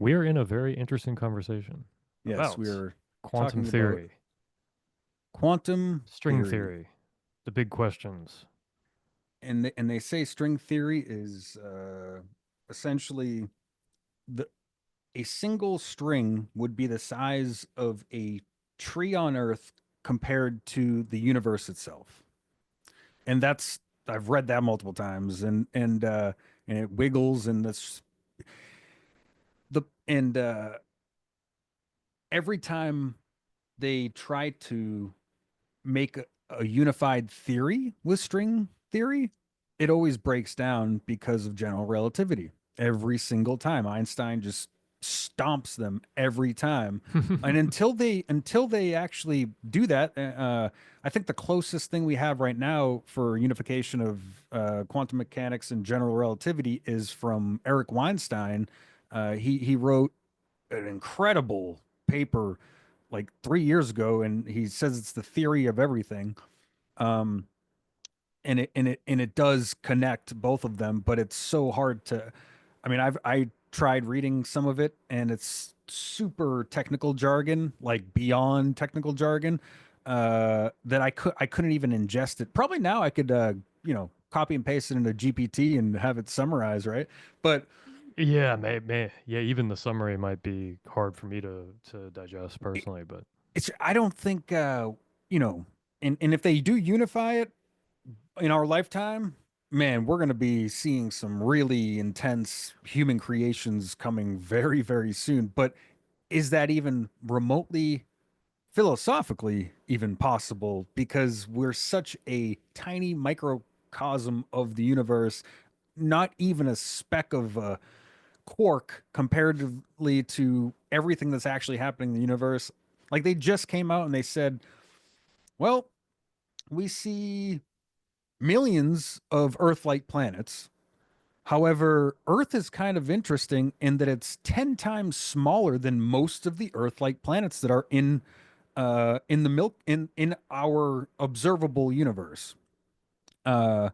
We are in a very interesting conversation Yes, we about are quantum talking about theory, quantum string theory, theory, the big questions. and they say string theory is essentially the a single string would be the size of a tree on Earth compared to the universe itself, and that's I've read that multiple times, and it wiggles, and that's the and every time they try to make a unified theory with string theory, it always breaks down because of general relativity. Every single time, Einstein just stomps them every time. And until they actually do that, I think the closest thing we have right now for unification of quantum mechanics and general relativity is from Eric Weinstein. He wrote an incredible paper like 3 years ago, and he says it's the theory of everything. Um, and it does connect both of them, but it's so hard to. I mean, I tried reading some of it, and it's super technical jargon, like beyond technical jargon, that I couldn't even ingest it. Probably now I could copy and paste it into GPT and have it summarized, right? But Yeah, yeah, even the summary might be hard for me to digest it, personally, but it's I don't think you know, and if they do unify it in our lifetime, man, we're going to be seeing some really intense human creations coming very, very soon. But is that even remotely philosophically even possible? Because we're such a tiny microcosm of the universe, not even a speck of quark comparatively to everything that's actually happening in the universe. Like they just came out and they said, well, we see millions of Earth like planets. However, Earth is kind of interesting in that it's 10 times smaller than most of the Earth like planets that are in the milk in our observable universe. Uh,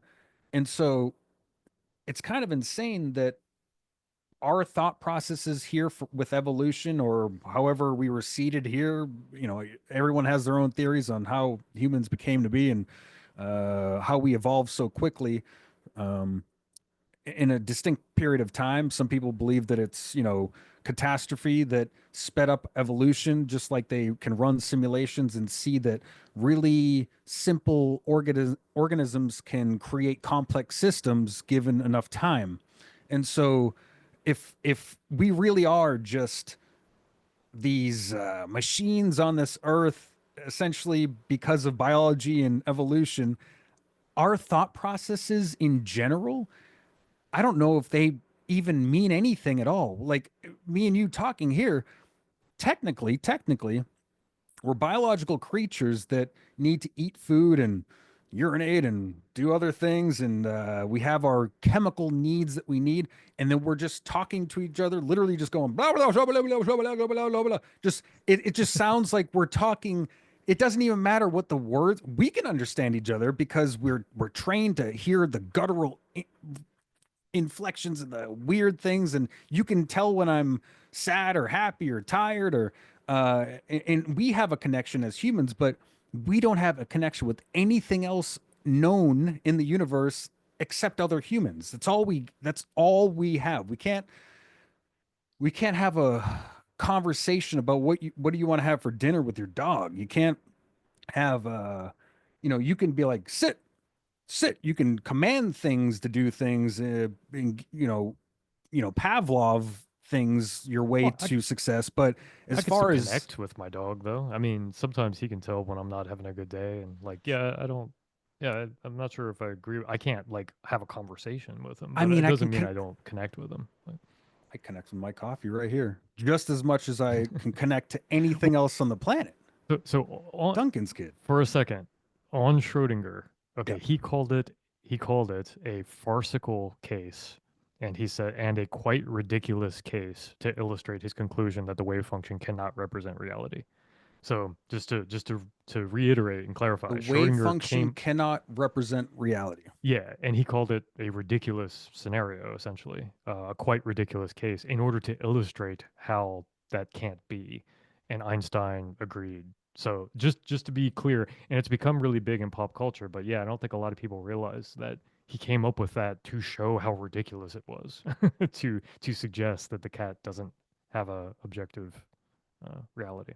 and so it's kind of insane that our thought processes here with evolution or however we were seeded here, everyone has their own theories on how humans became to be and how we evolved so quickly. Um, in a distinct period of time. Some people believe that it's, catastrophe that sped up evolution, just like they can run simulations and see that really simple organisms can create complex systems given enough time. And so if we really are just these machines on this earth, essentially because of biology and evolution, our thought processes in general, I don't know if they even mean anything at all. Like me and you talking here, technically, we're biological creatures that need to eat food and urinate and do other things, and we have our chemical needs that we need, and then we're just talking to each other, literally just going blah blah blah blah blah blah blah blah blah blah blah. Just it just sounds like we're talking. It doesn't even matter what the words. We can understand each other because we're trained to hear the guttural inflections and the weird things, and you can tell when I'm sad or happy or tired or and we have a connection as humans, but we don't have a connection with anything else known in the universe except other humans. That's all we have. We can't have a conversation about what do you want to have for dinner with your dog. You can't have you can be like sit. You can command things to do things, and, Pavlov things your way well, to success. But I as could still far as connect with my dog though. I mean, sometimes he can tell when I'm not having a good day and like, yeah, I don't yeah, I'm not sure if I agree. I can't like have a conversation with him, I but mean, it I can doesn't mean I don't connect with him. Like, I connect with my coffee right here just as much as I can connect to anything else on the planet. so on, Duncan's kid. for a second, on Schrodinger, okay, Yeah. he called it a farcical case, and he said and a quite ridiculous case to illustrate his conclusion that the wave function cannot represent reality. So just to reiterate and The clarify, wave Schrodinger function came, cannot represent reality. yeah, and he called it a ridiculous scenario, essentially, a quite ridiculous case, in order to illustrate how that can't be. And Einstein agreed. So just to be clear, and it's become really big in pop culture, but yeah, I don't think a lot of people realize that he came up with that to show how ridiculous it was, to suggest that the cat doesn't have a objective reality.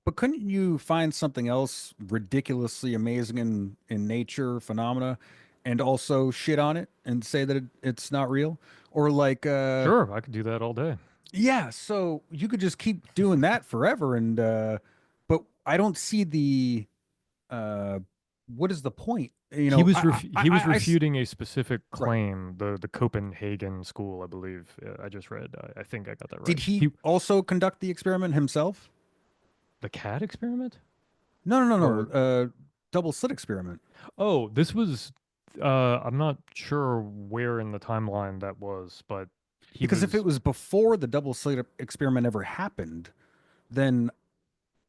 But couldn't you find something else ridiculously amazing in nature phenomena and also shit on it and say that it's not real? Or like Sure, I could do that all day. yeah, so you could just keep doing that forever and but I don't see the uh what is the point? You He know, was he was I refuting a specific right. claim, the Copenhagen school, I believe. I just read. I think I got that Did right. he He also conduct the experiment himself? the cat experiment? No. Or Double slit experiment. oh, this was I'm not sure where in the timeline that was, but he Because if it was was before the double slit experiment ever happened, then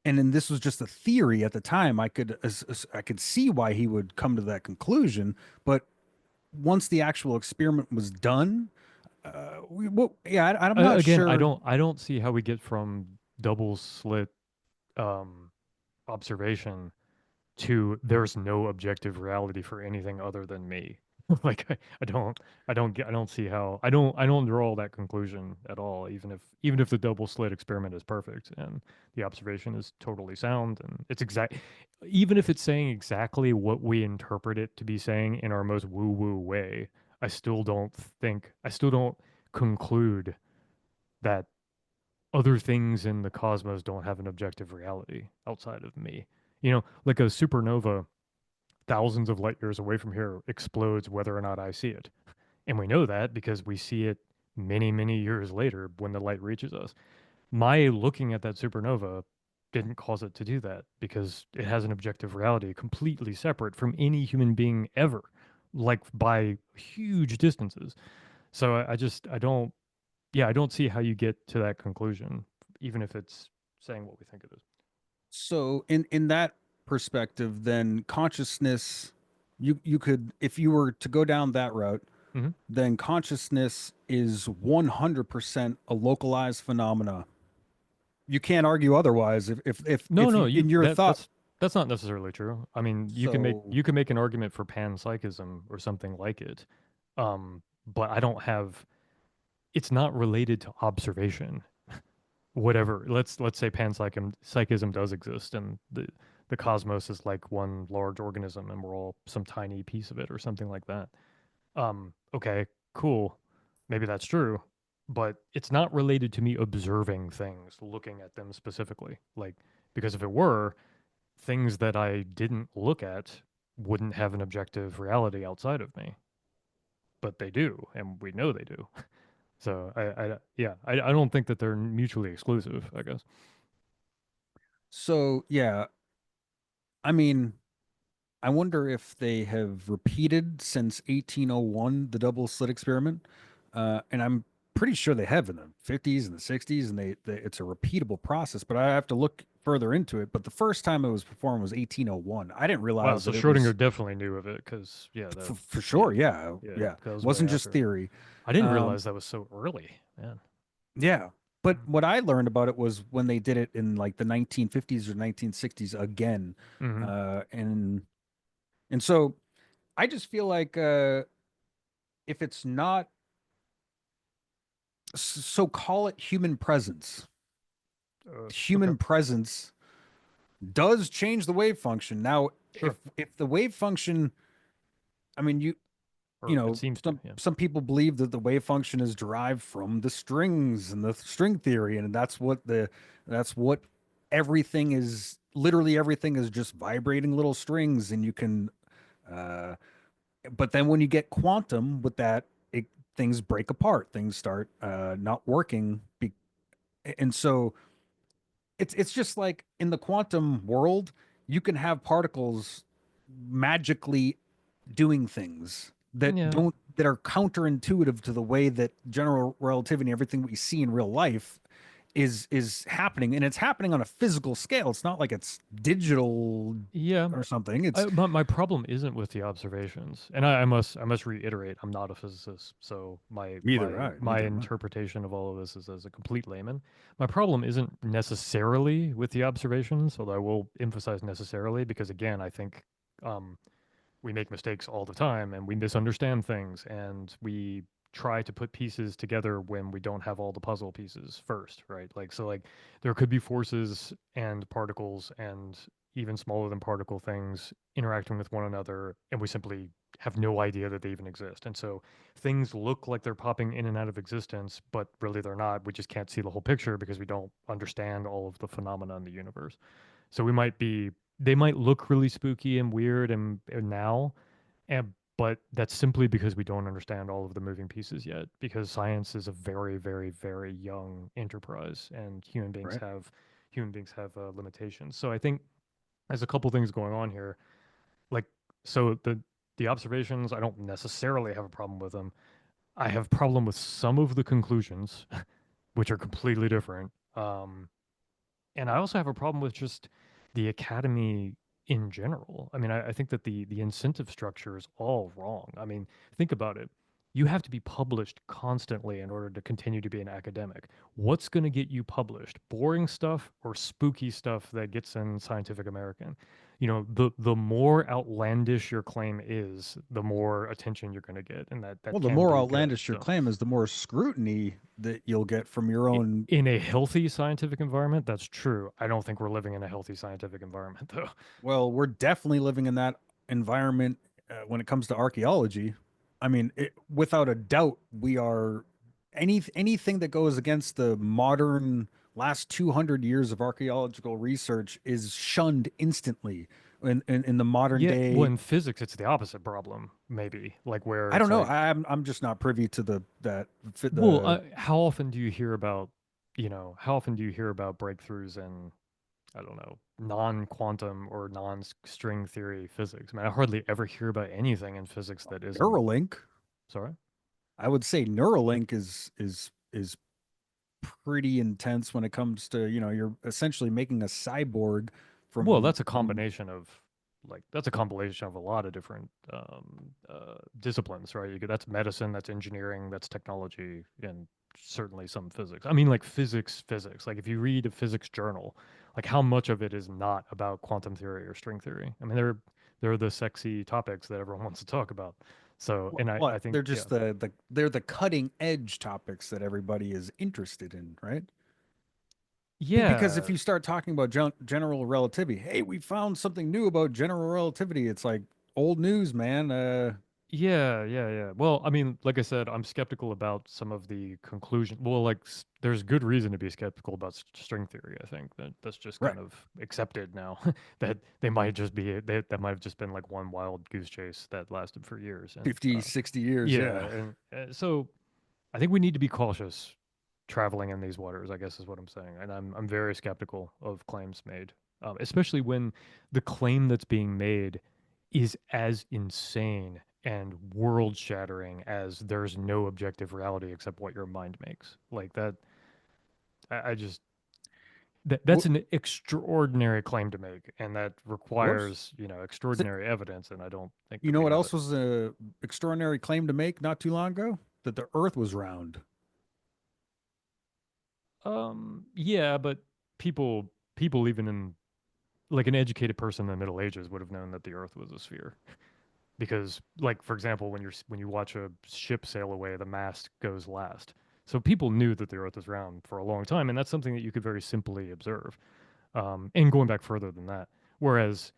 then this was just a theory at the time. I could see why he would come to that conclusion, but once the actual experiment was done, yeah, I'm not again, sure. I don't see how we get from double slit um observation to there's no objective reality for anything other than me. Like I don't see how I don't draw that conclusion at all, even if the double slit experiment is perfect and the observation is totally sound and it's exact, even if it's saying exactly what we interpret it to be saying in our most woo woo way, I still don't conclude that other things in the cosmos don't have an objective reality outside of me. Like a supernova thousands of light years away from here explodes whether or not I see it. And we know that because we see it many, many years later when the light reaches us. My looking at that supernova didn't cause it to do that because it has an objective reality completely separate from any human being ever, like by huge distances. So I don't, yeah, I don't see how you get to that conclusion, even if it's saying what we think it is. So in that perspective, then consciousness, you could, if you were to go down that route, Hmm. then consciousness is 100% a localized phenomena. You can't argue otherwise No, if no, you you in your that thought. that's not necessarily true. I mean, So you can make an argument for panpsychism or something like it. But I don't have it's not related to observation. Whatever. Let's say panpsychism psychism does exist and the cosmos is like one large organism and we're all some tiny piece of it or something like that. Okay, cool. Maybe that's true, but it's not related to me observing things, looking at them specifically. Like, because if it were, things that I didn't look at wouldn't have an objective reality outside of me, but they do, and we know they do. So yeah, I don't think that they're mutually exclusive, I guess. so yeah, I mean, I wonder if they have repeated since 1801 the double slit experiment, and I'm pretty sure they have in the 50s and the 60s, and they it's a repeatable process. But I have to look further into it. But the first time it was performed was 1801. I didn't Wow, realize so that it was Schrodinger definitely knew of it because yeah, for yeah, sure. Yeah, yeah, yeah, that was way wasn't just after. theory. I didn't Um, realize that was so early, man. yeah. But what I learned about it was when they did it in like the 1950s or 1960s again, Mm-hmm. uh, and and so I just feel like if it's not so call it human presence. Okay, Human presence does change the wave function. Now, sure. if the wave function, I mean, you Or it know, seems to, yeah. some people believe that the wave function is derived from the strings and the string theory, and that's what everything is. Literally, everything is just vibrating little strings, and you can. Uh, but then when you get quantum with that, things break apart. Things start not working, and so it's just like in the quantum world, you can have particles magically doing things Yeah. that are counterintuitive to the way that general relativity and everything we see in real life. is happening, and it's happening on a physical scale. It's not like it's digital Yeah, or something. It's my problem isn't with the observations, and I must reiterate, I'm not a physicist, so my neither am I. interpretation of all of this is as a complete layman. My problem isn't necessarily with the observations, although I will emphasize necessarily because again, I think um, we make mistakes all the time and we misunderstand things and we try to put pieces together when we don't have all the puzzle pieces first, right? Like, so like there could be forces and particles and even smaller than particle things interacting with one another and we simply have no idea that they even exist. And so things look like they're popping in and out of existence, but really they're not. We just can't see the whole picture because we don't understand all of the phenomena in the universe. So we might be they might look really spooky and weird and now, and but that's simply because we don't understand all of the moving pieces yet. Because science is a very, very, very young enterprise, and Right. human beings have limitations. So I think there's a couple things going on here. Like, so the observations, I don't necessarily have a problem with them. I have a problem with some of the conclusions, which are completely different. And I also have a problem with just the academy in general. I mean, I think that the incentive structure is all wrong. I mean, think about it. You have to be published constantly in order to continue to be an academic. What's going to get you published? Boring stuff or spooky stuff that gets in Scientific American? You know, the more outlandish your claim is, the more attention you're going to get, and Well, that the can more be good. outlandish your So claim is, the more scrutiny that you'll get from your own. in a healthy scientific environment, that's true. I don't think we're living in a healthy scientific environment, though. Well, we're definitely living in that environment when it comes to archaeology. I mean, without a doubt, we are anything that goes against the modern last 200 years of archaeological research is shunned instantly in the modern Yeah, well, day. in physics, it's the opposite problem, maybe. Like where I it's don't know. like, I'm just not privy to well, the how often do you hear about, how often do you hear about breakthroughs in, I don't know, non-quantum or non-string theory physics? I mean, I hardly ever hear about anything in physics that isn't. Neuralink. Sorry? I would say Neuralink is pretty intense when it comes to, you're essentially making a cyborg Well, from that's a combination of that's a combination of a lot of different disciplines, right? That's medicine, that's engineering, that's technology, and certainly some physics. I mean, like physics. Like if you read a physics journal, like how much of it is not about quantum theory or string theory? I mean, they're the sexy topics that everyone wants to talk about. So, and I what think they're yeah, just they're the cutting edge topics that everybody is interested in, right? Because if yeah, you start talking about general relativity, hey, we found something new about general relativity, it's like old news, man. Yeah. Well, I mean, like I said, I'm skeptical about some of the conclusion. Well, like there's good reason to be skeptical about string theory. I think that's just Right. kind of accepted now that they might just be that might have just been like one wild goose chase that lasted for years. And 50, 60 years, yeah, yeah. and so I think we need to be cautious traveling in these waters, I guess is what I'm saying. And I'm very skeptical of claims made, especially when the claim that's being made is as insane and world shattering as there's no objective reality except what your mind makes. Like that, I just Well, that's an extraordinary claim to make, and that of course. requires extraordinary evidence. And I don't think You that know we what have else it. was a extraordinary claim to make not too long ago? That the earth was round. Yeah, but people even in like an educated person in the Middle Ages would have known that the Earth was a sphere because, like for example, when you watch a ship sail away, the mast goes last. So people knew that the Earth was round for a long time, and that's something that you could very simply observe. And going back further than that, whereas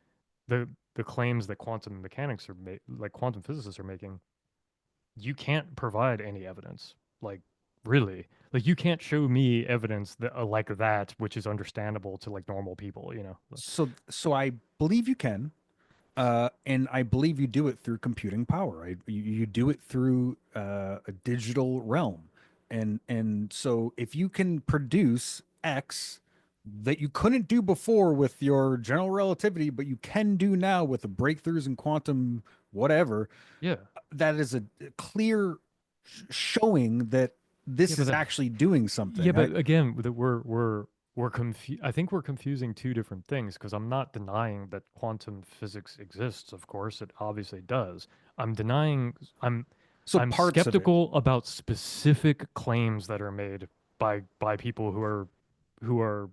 the claims that quantum mechanics like quantum physicists are making, you can't provide any evidence. Like really, like you can't show me evidence that like that, which is understandable to like normal people. So I believe you can. And I believe you do it through computing power. You do it through a digital realm, and so if you can produce X that you couldn't do before with your general relativity, but you can do now with the breakthroughs in quantum whatever, Yeah. that is a clear showing that Yeah, this but is actually doing yeah, something. but again, I think we're confusing two different things because I'm not denying that quantum physics exists. Of course, it obviously does. I'm denying. I'm So I'm parts of it. skeptical about specific claims that are made by people who are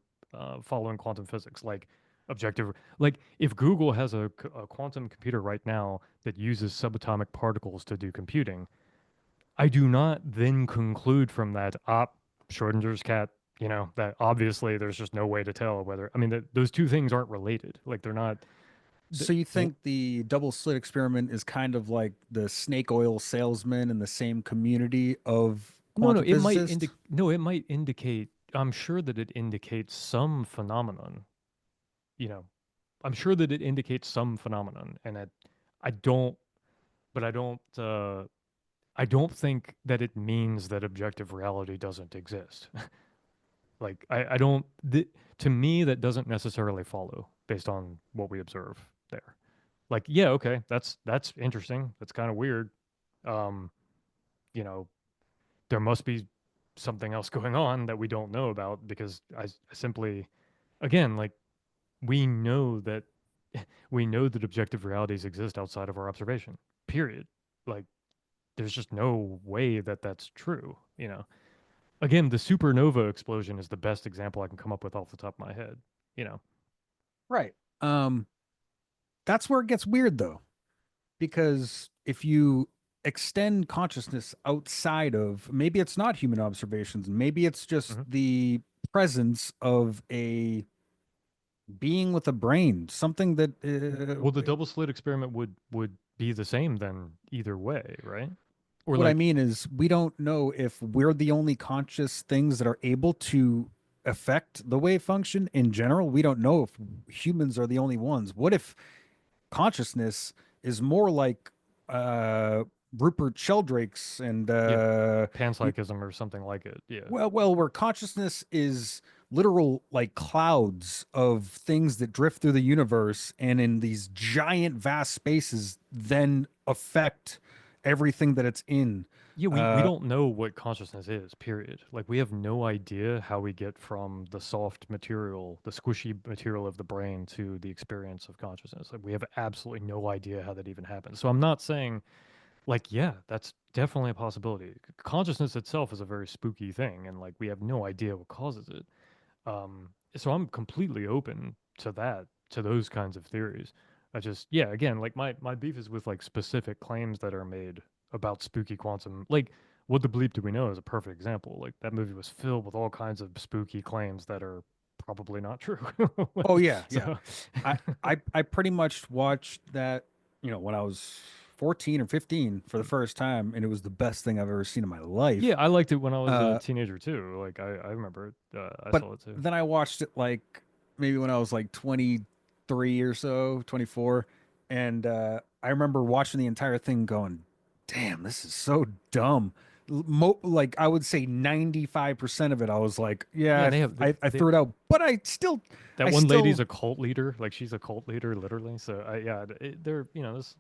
following quantum physics, like objective. Like if Google has a quantum computer right now that uses subatomic particles to do computing, I do not then conclude from that, Schrodinger's cat, that obviously there's just no way to tell whether, I mean, those two things aren't related. Like they're not, th- So you w- think the double slit experiment is kind of like the snake oil salesman in the same community of no, no, quantum physicists? it might indicate, I'm sure that it indicates some phenomenon, you know, I'm sure that it indicates some phenomenon. And I don't, but I don't think that it means that objective reality doesn't exist. Like I don't to me that doesn't necessarily follow based on what we observe there. Like yeah, okay, that's interesting. That's kind of weird. Um, you know, there must be something else going on that we don't know about because I simply again like we know that we know that objective realities exist outside of our observation. Period. Like there's just no way that that's true, Again, the supernova explosion is the best example I can come up with off the top of my head, you know. Right. Um, that's where it gets weird though, because if you extend consciousness outside of, maybe it's not human observations, maybe it's just Mhm. the presence of a being with a brain, something that Well, the double slit experiment would be the same then either way, right? Or what I like, mean is we don't know if we're the only conscious things that are able to affect the wave function in general. We don't know if humans are the only ones. What if consciousness is more like uh Rupert Sheldrake's and yeah, panpsychism or something like it. Yeah. where consciousness is literal like clouds of things that drift through the universe and in these giant vast spaces then affect everything that it's in. Yeah, we Uh don't know what consciousness is, period. Like we have no idea how we get from the soft material, the squishy material of the brain to the experience of consciousness. Like we have absolutely no idea how that even happens. So I'm not saying like, yeah, that's definitely a possibility. Consciousness itself is a very spooky thing, and like we have no idea what causes it. So I'm completely open to that, to those kinds of theories. I just, yeah, again, like my beef is with like specific claims that are made about spooky quantum. Like, What the Bleep Do We Know is a perfect example. Like that movie was filled with all kinds of spooky claims that are probably not true. oh Like, yeah, yeah. so, I pretty much watched that, when I was 14 or 15 for the first time, and it was the best thing I've ever seen in my yeah, life. I liked it when I was a Uh teenager too. Like I remember it. I but saw it too. then I watched it like maybe when I was like 23 or so, 24. And I remember watching the entire thing going, damn, this is so dumb. Like I would say 95% of it, I was like, Yeah, yeah, and I threw it out, but that I one lady's still, a cult leader. Like she's a cult leader, literally. So yeah, they're this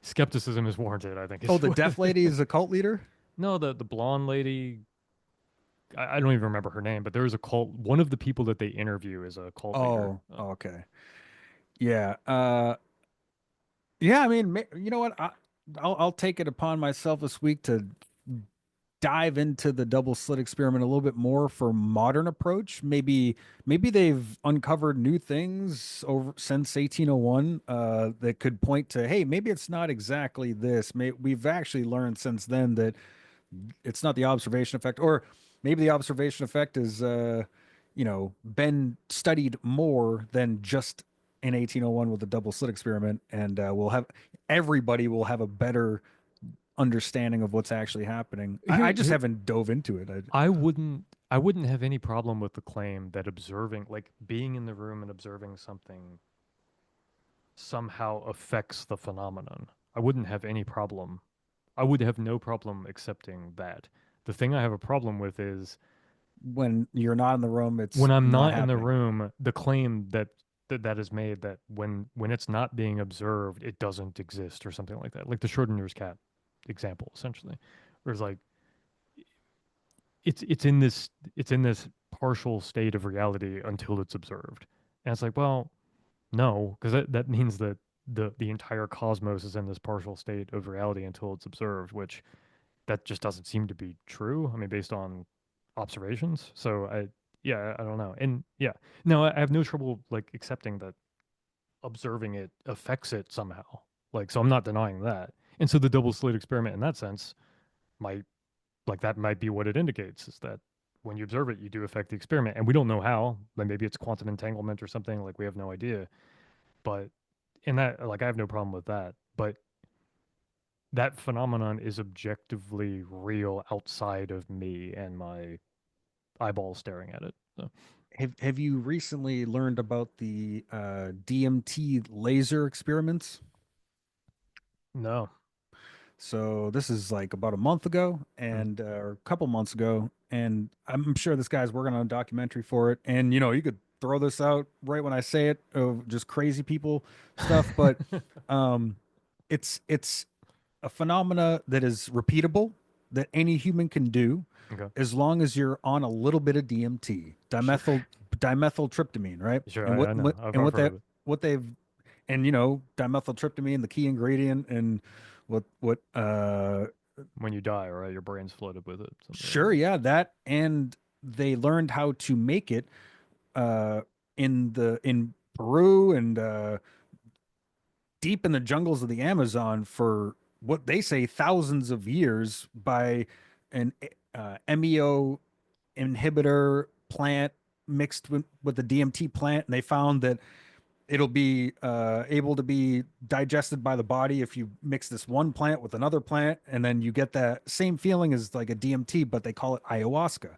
skepticism is warranted. I think is oh, the what. deaf lady is a cult leader. No, the blonde lady. I don't even remember her name, but there's a cult. One of the people that they interview is a cult leader. Oh, okay. Yeah. Yeah, I mean, you know what? I'll take it upon myself this week to dive into the double slit experiment a little bit more for modern approach. Maybe they've uncovered new things over since 1801 that could point to, hey, maybe it's not exactly this. We've actually learned since then that it's not the observation effect, or maybe the observation effect is been studied more than just in 1801 with the double slit experiment, and everybody will have a better understanding of what's actually happening. I Here, just here, haven't dove into it. I wouldn't have any problem with the claim that observing, like being in the room and observing something, somehow affects the phenomenon. I wouldn't have any problem. I would have no problem accepting that. The thing I have a problem with is When you're not in the room, it's when I'm not not in the happening. room, the claim that is made that when it's not being observed, it doesn't exist or something like that. Like the Schrodinger's cat example, essentially. Where it's like it's in this partial state of reality until it's observed. And it's like, well, no, because that means that the entire cosmos is in this partial state of reality until it's observed, which that just doesn't seem to be true. I mean, based on observations. So yeah, I don't know. And yeah, no, I have no trouble like accepting that observing it affects it somehow. Like, so I'm not denying that. And so the double slit experiment in that sense might like that might be what it indicates is that when you observe it, you do affect the experiment. And we don't know how. Like maybe it's quantum entanglement or something. Like we have no idea. But in that, like I have no problem with that. But that phenomenon is objectively real outside of me and my eyeball staring at it. So Have you recently learned about the DMT laser experiments? no. So this is like about a month ago Mm. and or a couple months ago, and I'm sure this guy's working on a documentary for it. And you know, you could throw this out right when I say it of just crazy people stuff, but um, it's a phenomena that is repeatable that any human can do Okay. as long as you're on a little bit of DMT, Sure. dimethyltryptamine, right? Sure. And I know. I've heard of it. what they've and you know dimethyltryptamine, the key ingredient, and what When you die, right? Your brain's flooded with it. Something like sure, that. yeah, that and they learned how to make it uh in Peru and deep in the jungles of the Amazon for what they say thousands of years by an MEO inhibitor plant mixed with the DMT plant, and they found that it'll be able to be digested by the body if you mix this one plant with another plant, and then you get that same feeling as like a DMT, but they call it ayahuasca.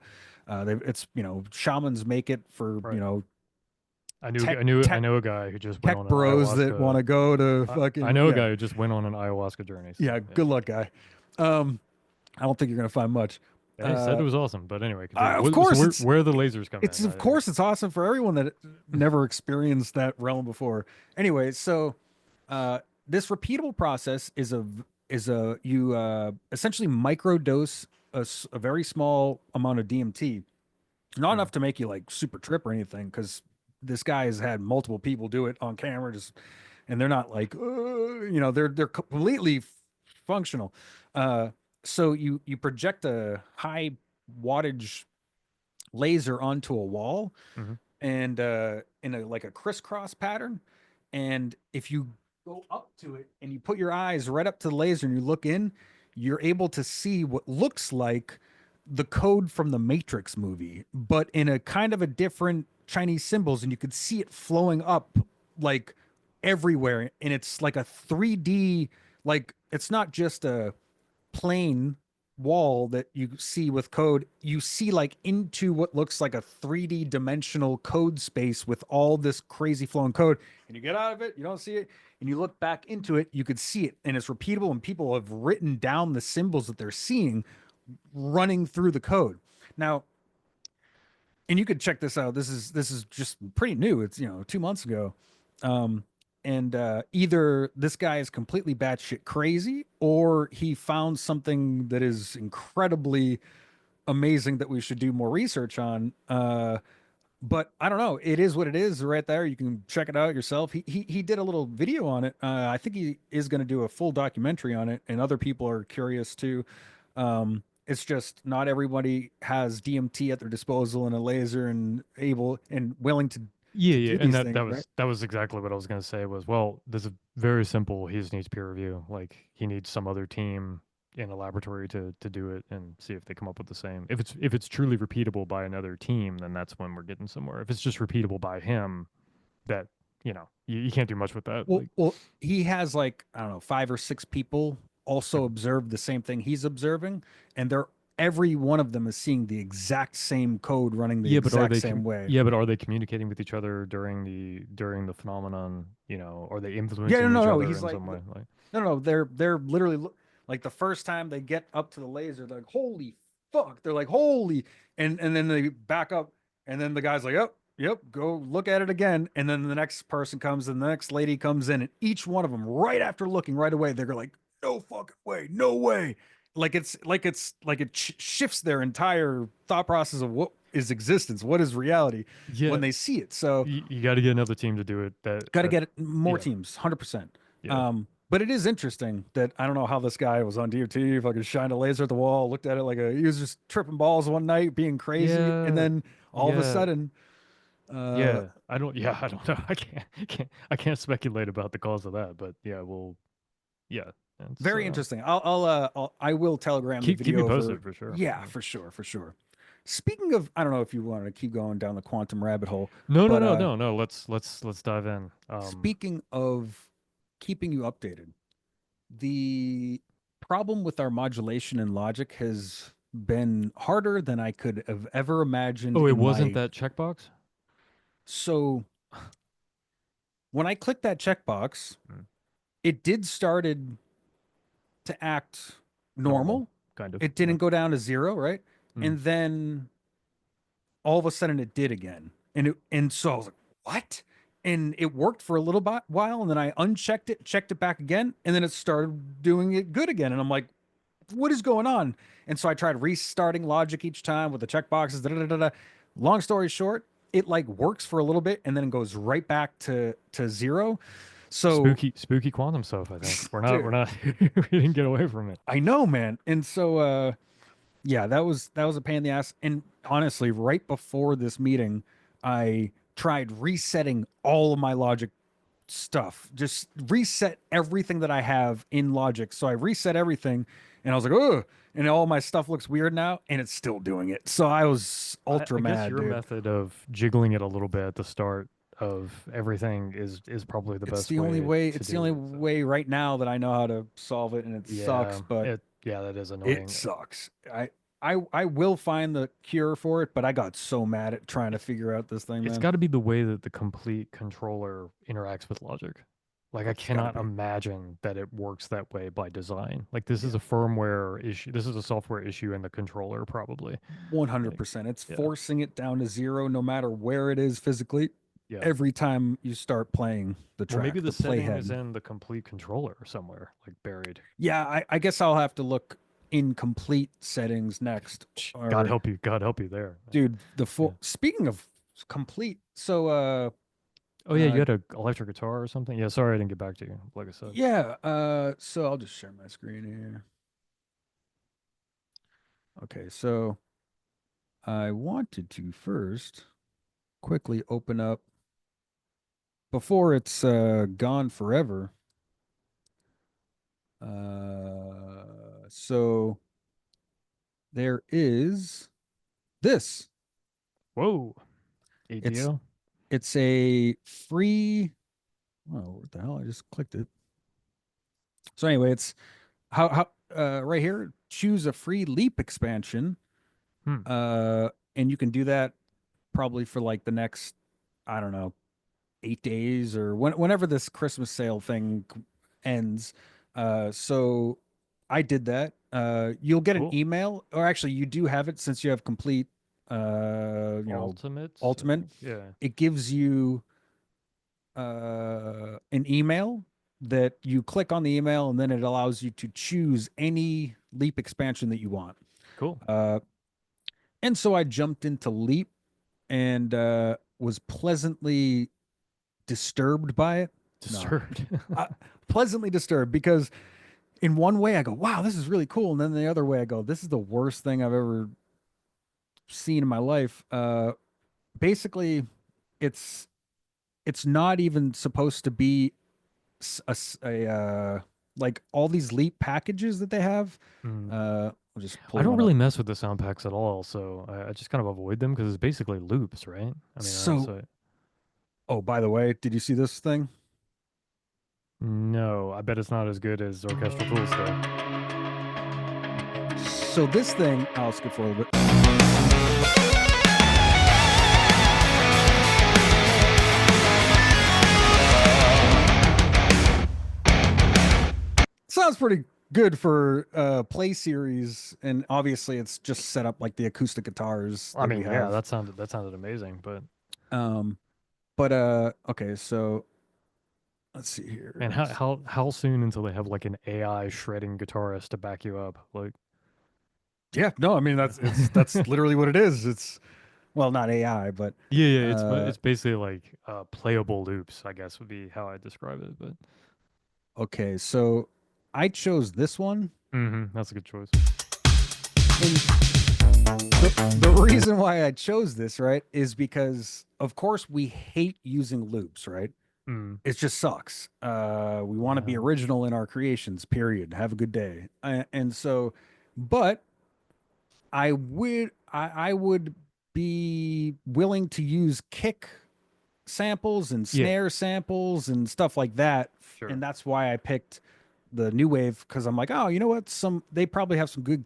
It's you know shamans make it for you Right. know I tech knew I tech know a guy who just went tech on an bros that want ayahuasca. to go to I fucking know a yeah guy who just went on an ayahuasca journey. So yeah. yeah. Good luck, guy. I don't think you're gonna find much. Yeah, he said Uh, it was awesome. But anyway, continue. of So course, where are the lasers come it's in? of course it's awesome for everyone that never experienced that realm before. Anyway, so uh, this repeatable process is a you essentially microdose a very small amount of DMT, not Mhm. enough to make you like super trip or anything, because this guy has had multiple people do it on camera, just and they're not like you know they're completely functional. Uh, so you project a high wattage laser onto a wall Mhm. and in a like a crisscross pattern. And if you go up to it and you put your eyes right up to the laser and you look in, you're able to see what looks like the code from the Matrix movie, but in a kind of a different Chinese symbols, and you could see it flowing up like everywhere. And it's like a 3D, like it's not just a plain wall that you see with code, you see like into what looks like a 3D dimensional code space with all this crazy flowing code. And you get out of it, you don't see it, and you look back into it, you could see it, and it's repeatable. And people have written down the symbols that they're seeing running through the code. Now, and you could check this out. This is just pretty new. It's 2 months ago. Um, and either this guy is completely batshit crazy, or he found something that is incredibly amazing that we should do more research on. But I don't know. It is what it is right there. You can check it out yourself. He did a little video on it. I think he is going to do a full documentary on it, and other people are curious too. It's just not everybody has DMT at their disposal and a laser and able and willing Yeah, to yeah, do and these things, right? that was exactly what I was gonna say was, well, this is very simple. He just needs peer review. Like he needs some other team in a laboratory to do it and see if they come up with the same. If it's truly repeatable by another team, then that's when we're getting somewhere. If it's just repeatable by him, that you can't do much with that. Well, Like well, he has like I don't know 5 or 6 people also mhm. observe the same thing he's observing, and they're every one of them is seeing the exact same code running the exact same way. Yeah, but are they communicating with each other during the phenomenon? Are they Yeah, no, influencing no, each no. other He's in like, some way? Like no, no, they're literally like the first time they get up to the laser, they're like, holy fuck. They're like, holy, and then they back up, and then the guy's like, yep, yep, go look at it again. And then the next person comes, and the next lady comes in, and each one of them, right after looking right away, they're like, no fucking way, no way. like it shifts their entire thought process of what is existence, what is reality Yeah, when they see it. So you got to get another team to do it. got to That get more yeah, teams, 100%. yeah, But it is interesting that I don't know how this guy was on DOT, fucking shined a laser at the wall, looked at it like he was just tripping balls one night, being crazy, and yeah, then all of a yeah, sudden, uh, yeah. I don't. Yeah, I don't know. I can't speculate about the cause of that. But yeah, well, yeah. It's very interesting. I will telegram the keep me video over. posted for sure. Yeah, Yeah. for sure, for sure. Speaking of, I don't know if you want to keep going down the quantum rabbit hole, No, no, but no, no, no. Let's dive in. speaking of keeping you updated, the problem with our modulation and logic has been harder than I could have ever imagined Oh, it in wasn't my. that checkbox. So when I clicked that checkbox, Mm, it did started to act normal, normal. kind of. It Yeah. didn't go down to zero, right? Mm. And then all of a sudden it did again. And so I was like, what? And it worked for a little while, and then I unchecked it, checked it back again, and then it started doing it good again. And I'm like, what is going on? And so I tried restarting logic each time with the checkboxes. Da, da, da, da, da. Long story short, it like works for a little bit and then goes right back to zero. So, Spooky quantum stuff. I think we're dude, not we didn't get away from it. I know, man. And so, yeah, that was a pain in the ass. And honestly, right before this meeting, I tried resetting all of my logic stuff. Just reset everything that I have in Logic. So I reset everything and I was like, oh, and all my stuff looks weird now, and it's still doing it. So I was ultra I guess mad, your dude. method of jiggling it a little bit at the start of everything is probably the It's best the only way way, to it's the do only it. So way right now that I know how to solve it, and it sucks, yeah, but yeah, that is it annoying. sucks. I will find the cure for it, but I got so mad at trying to figure out this thing, It's man. got to be the way that the complete controller interacts with logic. Like I It's got to cannot be. imagine that it works that way by design. Like this is Yeah. a firmware issue. This is a software issue in the controller probably. Like 100%. It's yeah. forcing it down to zero no matter where it is physically Yeah. every time you start playing the Well, maybe track, the the setting is playhead. in the complete controller somewhere, like buried. Yeah, I guess I'll have to look in complete settings next. God Or, help you. God help you there. dude, the Yeah. full. Speaking of complete, so Oh yeah, you uh, had a electric guitar or something. Yeah, sorry I didn't get back to you. Like I said. yeah, so I'll just share my screen here. Okay, so I wanted to first quickly open up before it's gone forever. So there is this. Whoa, It's ATO. it's a free. Oh, what the hell? I just clicked it. So anyway, it's how right here. Choose a free Leap expansion, Hmm. and you can do that probably for like the next, I don't know, 8 days or whenever this Christmas sale thing ends. So I did that. You'll get an Cool. email, or actually, you do have it since you have complete, Ultimate, I ultimate. think. Yeah. It gives you an email that you click on the email, and then it allows you to choose any Leap expansion that you want. Cool. Uh, and so I jumped into Leap and was pleasantly disturbed by it. No, Disturbed. I, pleasantly disturbed because in one way I go, wow, this is really cool. And then the other way I go, this is the worst thing I've ever seen in my life. Basically, it's it's not even supposed to be like all these Leap packages that they have. Mm. I'll just I pull don't one up. really mess with the sound packs at all, so I just kind of avoid them because it's basically loops, right? I mean, So, so oh, by the way, did you see this thing? no, I bet it's not as good as orchestral tools though. So this thing, I'll skip for a little bit. Sounds pretty good for play series, and obviously it's just set up like the acoustic guitars I that we mean, yeah, have. that sounded amazing, but Um, but okay, so let's see man, here. how soon until they have like an AI shredding guitarist to back you up? Like, Yeah, no, I mean that's literally what it is. It's well, not AI, but Yeah, yeah, uh it's basically like playable loops, I guess would be how I describe it. But okay, so I chose this one, that's a good choice. and the reason why I chose this, right, is because of course we hate using loops, right? Mm, It just sucks. We want to be yeah, original in our creations, period. Have a good day. And so, but I would be willing to use kick samples and yeah, snare samples and stuff like that. And sure. that's why I picked the new wave because I'm like, oh, you know what? They probably have some good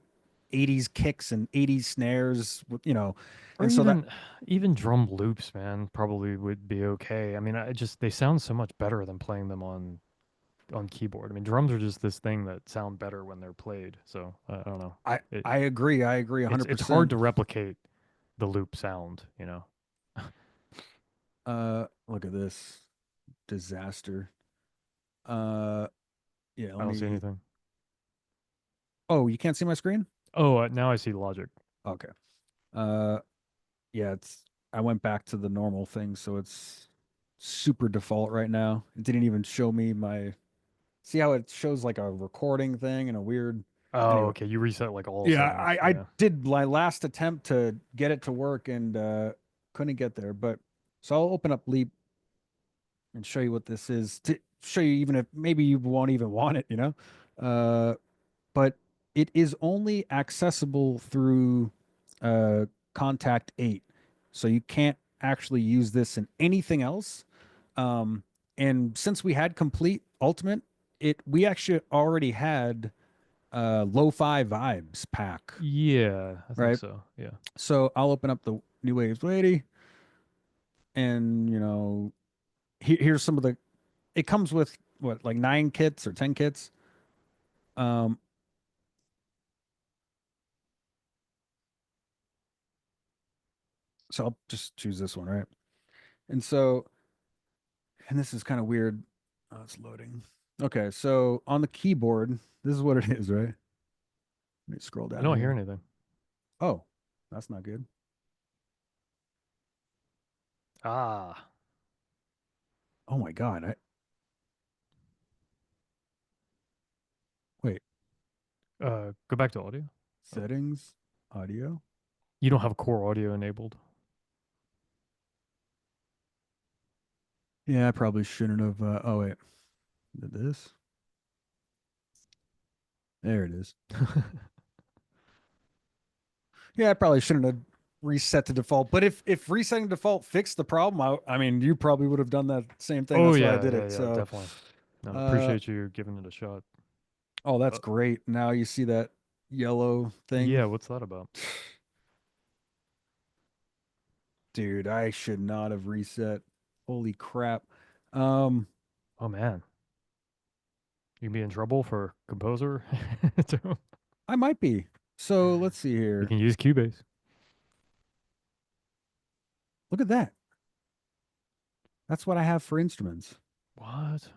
80s kicks and 80s snares, Or and so that even drum loops, man, probably would be okay. I mean, I just they sound so much better than playing them on keyboard. I mean, drums are just this thing that sound better when they're played. So I don't know. I It I agree. I agree it's hard 100%. to replicate the loop sound, you know. Look at this disaster. Uh, yeah, I let don't see me. anything. Oh, you can't see my screen? Oh, now I see logic. Okay. Uh, yeah, it's. I went back to the normal thing, so it's super default right now. It didn't even show me my. See how it shows like a recording thing and a weird. Oh, Anyway, okay. You reset like all yeah, settings. I Yeah. did my last attempt to get it to work and couldn't get there. But so I'll open up Leap and show you what this is to show you even if maybe you won't even want it, but it is only accessible through Contact 8. So you can't actually use this in anything else. Um, and since we had Complete Ultimate, we actually already had Lo-Fi Vibes pack, Yeah, I think right? so. Yeah. So I'll open up the New Waves lady, and here's some of the. It comes with what, like 9 kits or 10 kits. Um, so I'll just choose this one, right? And so, and this is kind of weird. Oh, it's loading. Okay, so on the keyboard, this is what it is, right? Let me scroll I down don't hear here. anything. Oh, that's not good. Ah. Oh my God. Wait, Go back to audio. Oh, settings, audio. you don't have core audio enabled. Yeah, I probably shouldn't have. Oh wait, did this? There it is. Yeah, I probably shouldn't have reset to default. But if resetting default fixed the problem, I mean, you probably would have done that same thing. Oh That's why I yeah, did yeah, it. yeah, So, definitely. No, uh, appreciate you giving it a shot. oh, that's Uh, great. Now you see that yellow thing. yeah, what's that about? Dude, I should not have reset. Holy crap. Um, Oh man, you be in trouble for composer. I might be. So let's see You here. can use Cubase. Look at that. That's what I have for instruments. What?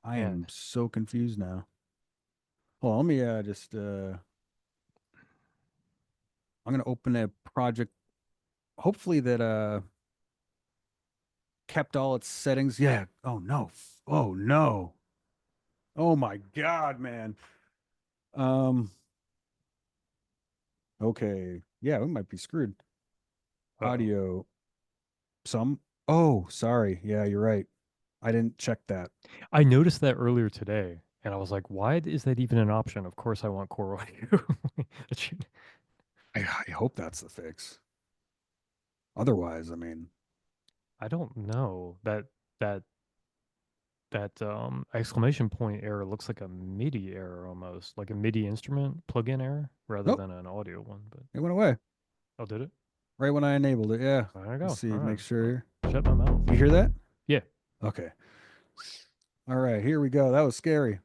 I Man, am so confused now. Well, let me just I'm gonna open a project, hopefully that kept all its settings. Yeah. Oh no. Oh no. Oh my God, man. Um, okay. Yeah, we might be screwed. uh-oh. Audio. Some. Oh, sorry. Yeah, you're right. I didn't check that. I noticed that earlier today, and I was like, why is that even an option? Of course I want core audio. That should- I hope that's the fix. Otherwise, I mean, I don't know. That that exclamation point error looks like a MIDI error almost, like a MIDI instrument plugin error rather nope, than an audio one. But it went away oh, did it? right when I enabled it. Yeah. There you Let's go. All see. right. Make sure. Shut my mouth. You hear that? Yeah. Okay. All right. Here we go. That was scary.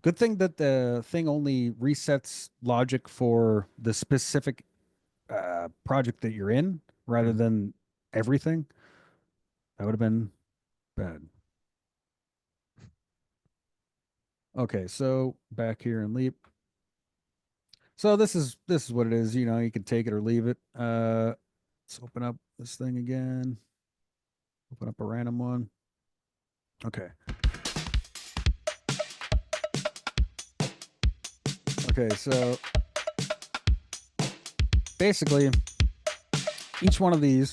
Good thing that the thing only resets logic for the specific project that you're in rather Mhm. than everything. That would have been bad. Okay, so back here in Leap. So this is what it is. You know, you can take it or leave it. Let's open up this thing again. Open up a random one. Okay. Okay, so basically each one of these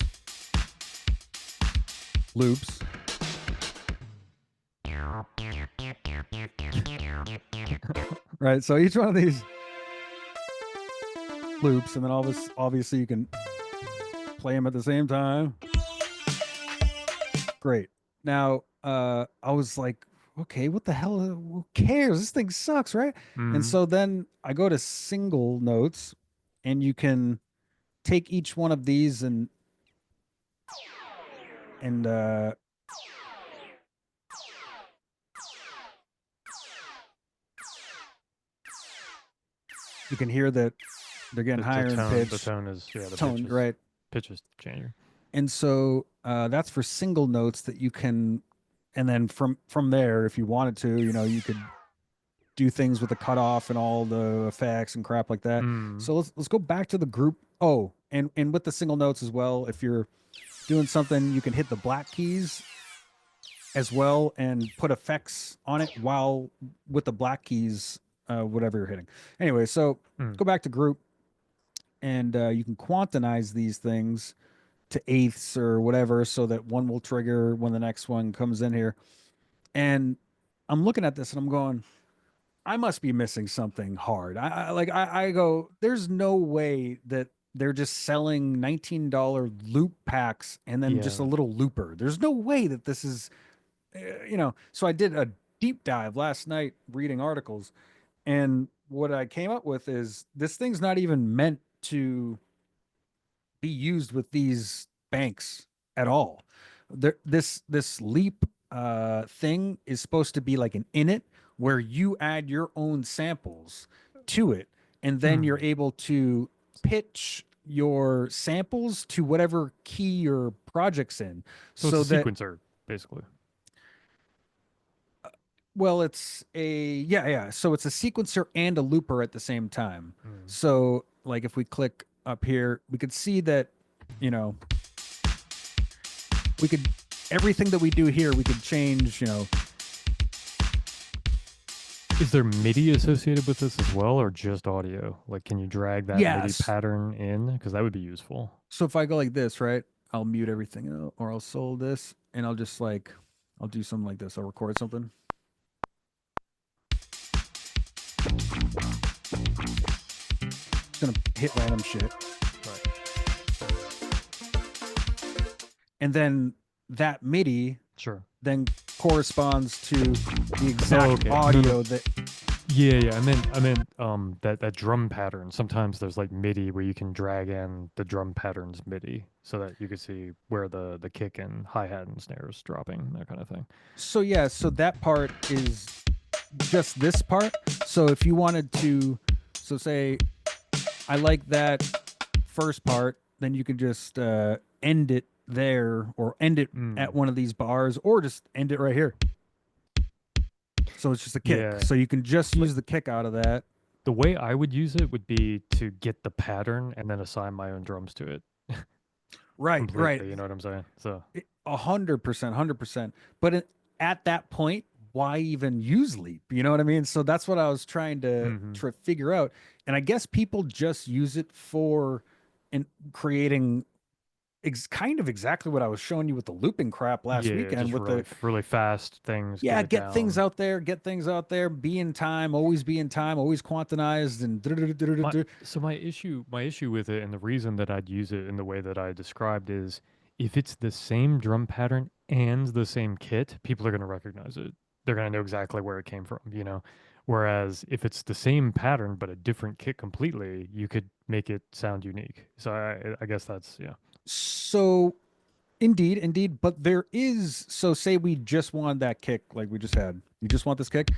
loops, right? So each one of these loops, and then all this obviously you can play them at the same time. Great. Now, I was like, okay, what the hell? Who cares? This thing sucks, right? And Mm. so then I go to single notes, and you can take each one of these and you can hear that they're getting The higher in tone the pitch, tone is yeah the tone, right? pitch is changing. And so that's for single notes that you can, and then from there, if you wanted to, you know, you could do things with the cutoff and all the effects and crap like that. Mm. So let's go back to the group. Oh, and with the single notes as well, if you're doing something, you can hit the black keys as well and put effects on it while with the black keys, whatever you're hitting. Anyway, so Mm. go back to group and you can quantize these things to eighths or whatever so that one will trigger when the next one comes in here. And I'm looking at this and I'm going, I must be missing something hard. I go, there's no way that they're just selling $19 loop packs and then just a Yeah. little looper. There's no way that this is, you know. So I did a deep dive last night reading articles, and what I came up with is this thing's not even meant to be used with these banks at all. This leap thing is supposed to be like an init where you add your own samples to it, and then Mm. you're able to pitch your samples to whatever key your project's in, So it's a so that sequencer basically. well, it's a yeah. So it's a sequencer and a looper at the same time. Mm. So like if we click up here, we could see that, you know, we could everything that we do here we could change, you know. Is there MIDI associated with this as well, or just audio? Like, can you drag that MIDI Yes. pattern in? Because that would be useful. So if I go like this, right, I'll mute everything out, or I'll solo this and I'll just like I'll do something like this. I'll record something. It's gonna hit random shit. Right. And then that MIDI Sure. then corresponds to the Oh, exact okay. No, no. audio that Yeah, yeah. I meant that drum pattern. Sometimes there's like MIDI where you can drag in the drum patterns MIDI so that you can see where the kick and hi-hat and snares dropping, that kind of thing. so yeah, so that part is just this part. So if you wanted to, so say I like that first part, then you could just end it there or end it at Mm. one of these bars or just end it right here. So it's just a kick. Yeah. So you can just Like use the kick out of that. the way I would use it would be to get the pattern and then assign my own drums to it Right, right. completely. You know what I'm saying? So, 100%, 100%. But at that point, why even use Leap? You know what I mean? So that's what I was trying to hmm figure out. And I guess people just use it for in creating kind of exactly what I was showing you with the looping crap last yeah, weekend just with really, the really fast things, get yeah, it down. get things out there, be in time, always be in time, always quantized and My issue with it, and the reason that I'd use it in the way that I described is if it's the same drum pattern and the same kit, people are going to recognize it. They're going to know exactly where it came from, you know. Whereas if it's the same pattern but a different kit completely, you could make it sound unique. So I guess that's yeah. so indeed, indeed, but there is, so say we just want that kick like we just had. You just want this kick.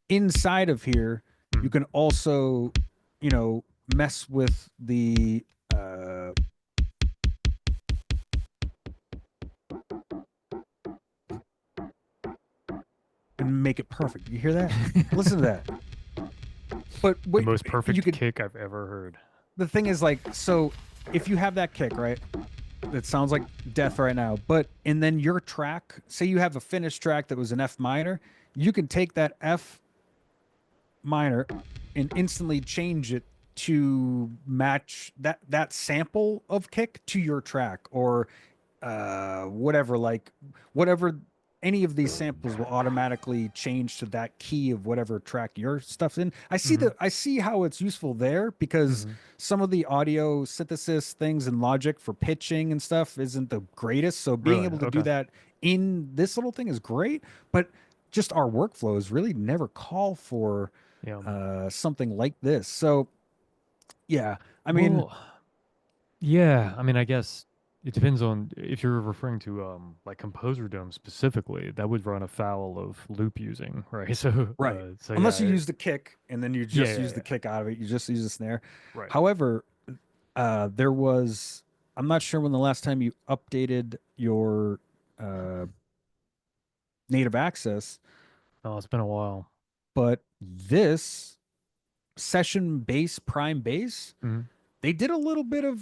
Inside of here, you Mm. can also, you know, mess with the uh and make it perfect. You hear that? Listen to that. But The what most you perfect could, kick I've ever heard. the thing is like, so if you have that kick, right? That sounds like death right now. But and then your track, say you have a finished track that was an F minor, you can take that F minor and instantly change it to match that sample of kick to your track or whatever, like whatever, any of these samples will automatically change to that key of whatever track your stuff's in. Mm-hmm. I see how it's useful there because Mm-hmm. some of the audio synthesis things in Logic for pitching and stuff isn't the greatest. So being Really? able to do Okay. that in this little thing is great, but just our workflows really never call for Yeah. something like this. So yeah, I mean, Well, yeah. I mean, I guess it depends on if you're referring to like Composer Dome specifically, that would run afoul of loop using, right? right. So yeah, Unless you use the kick and then you yeah, just yeah, use the yeah. kick out of it, you just use the snare. Right. However, there was, I'm not sure when the last time you updated your uh, native access, Oh, it's been a while. but this session bass, prime bass, Mm-hmm. they did a little bit of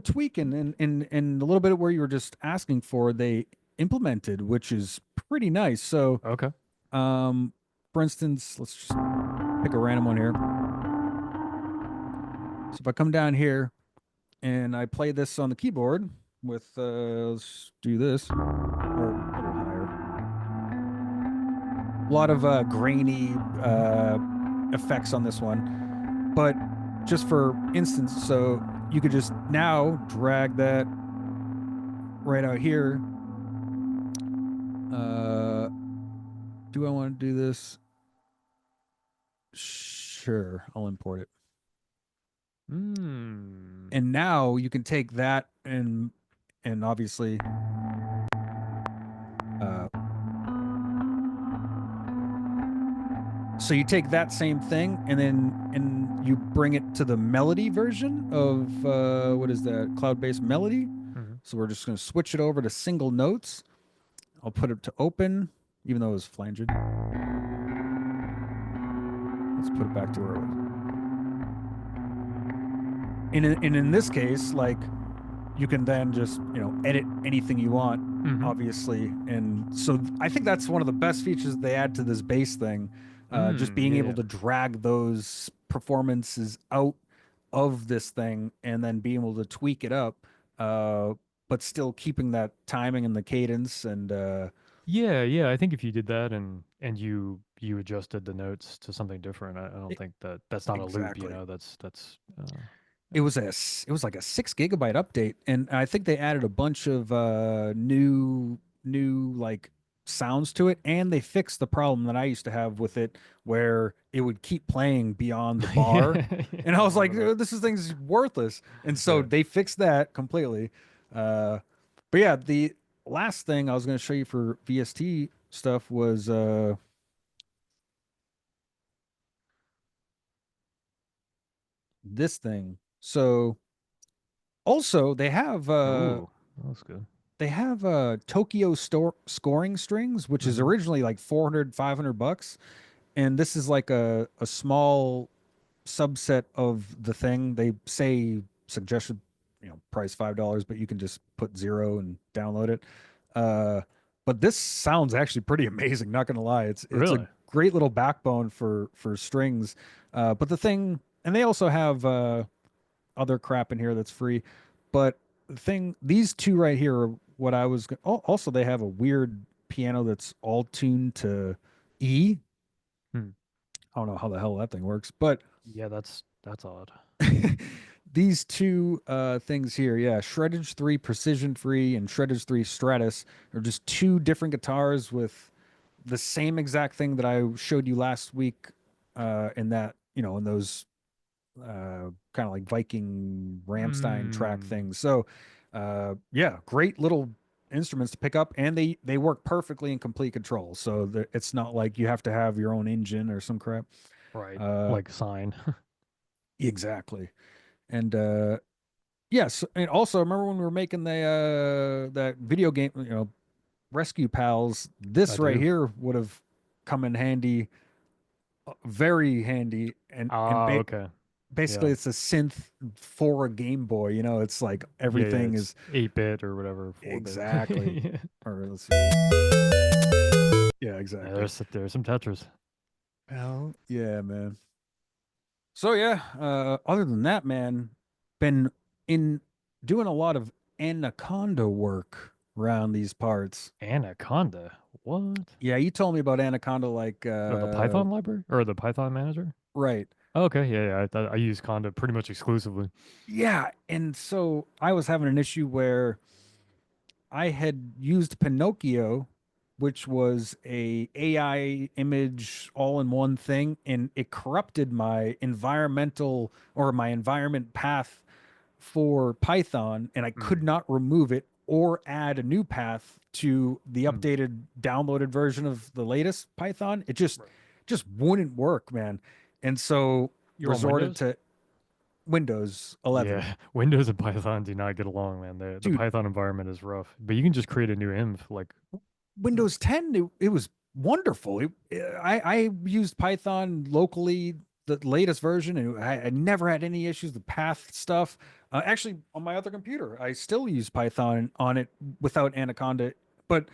tweaking and a little bit of where you were just asking for, they implemented, which is pretty nice. So, Okay. um, for instance, let's just pick a random one here. So if I come down here and I play this on the keyboard with, let's do this, or a little higher. A lot of grainy effects on this one, but just for instance, so you could just now drag that right out here. Uh, do I want to do this? Sure, I'll import it. Mm. And now you can take that and obviously uh, so you take that same thing and you bring it to the melody version of what is that, cloud-based melody. Mm-hmm. So we're just going to switch it over to single notes. I'll put it to open, even though it was flanged. Let's put it back to where it was. And in this case, like you can then just edit anything you want, Mm-hmm. obviously. And so I think that's one of the best features they add to this bass thing, just Mm. being Yeah, able yeah. to drag those performances out of this thing and then being able to tweak it up, uh, but still keeping that timing and the cadence and Yeah, yeah. I think if you did that and you adjusted the notes to something different, I don't it, think that that's not a loop, you exactly. know. That's It yeah. was it was like a 6 GB update, and I think they added a bunch of new like sounds to it, and they fixed the problem that I used to have with it, where it would keep playing beyond the bar, Yeah, yeah, and I I was like, remember that. This thing's worthless," and so Yeah. they fixed that completely. Uh, but yeah, the last thing I was going to show you for VST stuff was this thing. So also Ooh, that was good. they have Tokyo scoring strings, which is Mm-hmm. originally like 400, $500, and this is like a small subset of the thing. They say suggested price $5, but you can just put zero and download it. Uh, but this sounds actually pretty amazing. Not gonna lie, it's a Really? great little backbone for strings. But the thing, and they also have other crap in here that's free. But the thing, these two right here are what I was. Oh, also, they have a weird piano that's all tuned to E. Hmm. I don't know how the hell that thing works, but Yeah, that's odd. these two things here, yeah, Shreddage 3 Precision Free and Shreddage 3 Stratus are just two different guitars with the same exact thing that I showed you last week in that, in those kind of like Viking Ramstein track Mm. things. So, yeah, great little instruments to pick up, and they work perfectly in complete control. So it's not like you have to have your own engine or some crap. Right. Uh, Like sign. exactly. And yes, and also remember when we were making the that video game, rescue pals, I this right do. here would have come in handy, very handy, and Ah, okay. basically Yeah. it's a synth for a Game Boy. You know, it's like Yeah, yeah, everything it's is 8-bit or whatever, 4-bit. exactly. Yeah. Or let's see. Yeah, Yeah, exactly. there's some Tetris. Hell yeah, man. So yeah, other than that, man, been in doing a lot of Anaconda work around these parts. Anaconda. What? Yeah, you told me about Anaconda like Oh, the Python library or the Python manager? right. Oh, okay, yeah, yeah. I use Conda pretty much exclusively. Yeah, and so I was having an issue where I had used Pinocchio, which was a AI image all in one thing, and it corrupted my environmental or my environment path for Python, and I could Mm, not remove it or add a new path to the mm, updated downloaded version of the latest Python. It just right. just wouldn't work, man. And so You're on resorted Windows? to Windows 11. Yeah, Windows and Python do not get along, man. The Dude, Python environment is rough, but you can just create a new env. Like, Windows 10, it was wonderful. I used Python locally, the latest version, and I never had any issues. The path stuff. Actually, on my other computer, I still use Python on it without Anaconda. But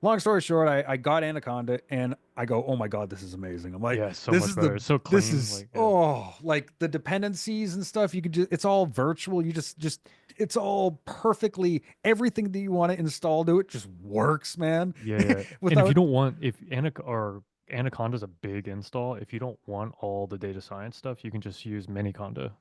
long story short, I got Anaconda, and I go, oh my God, this is amazing. I'm like, yeah, so much better. It's so this clean. is, Like, yeah, oh, like the dependencies and stuff. You could just, it's all virtual. You just, it's all perfectly everything that you want to install to it just works, man. yeah, yeah. And if you Without don't want, if Anaconda's a big install, if you don't want all the data science stuff, you can just use Miniconda.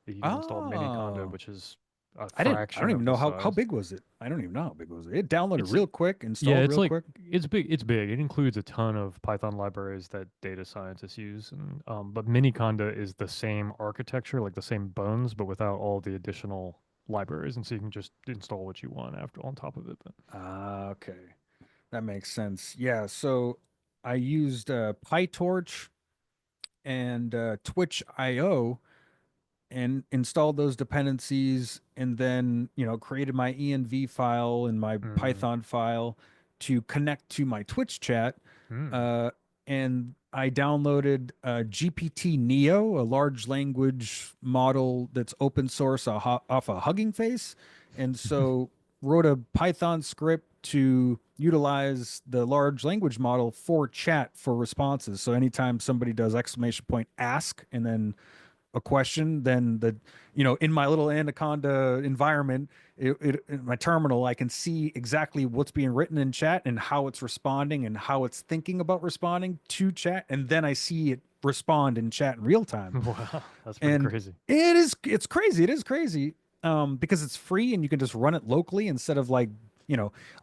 You can install Miniconda, oh, which is a I don't fraction even of the know how size. big was it. I don't even know how big was it. It downloaded It's real quick, Yeah, installed it's real like quick. it's big. It's big. It includes a ton of Python libraries that data scientists use, and but Miniconda is the same architecture, like the same bones, but without all the additional libraries, and so you can just install what you want after on top of it. But Ah, okay. That makes sense. Yeah, so I used PyTorch and Twitch IO and installed those dependencies and then, created my env file and my mm, Python file to connect to my Twitch chat. mm. Uh, and I downloaded GPT Neo, a large language model that's open source off a Hugging Face. And so wrote a Python script to utilize the large language model for chat for responses. So anytime somebody does exclamation point ask and then a question, then in my little Anaconda environment, in my terminal, I can see exactly what's being written in chat and how it's responding and how it's thinking about responding to chat. And then I see it respond in chat in real time. Wow, that's pretty And crazy. it's crazy. It is crazy. Because it's free and you can just run it locally instead of like,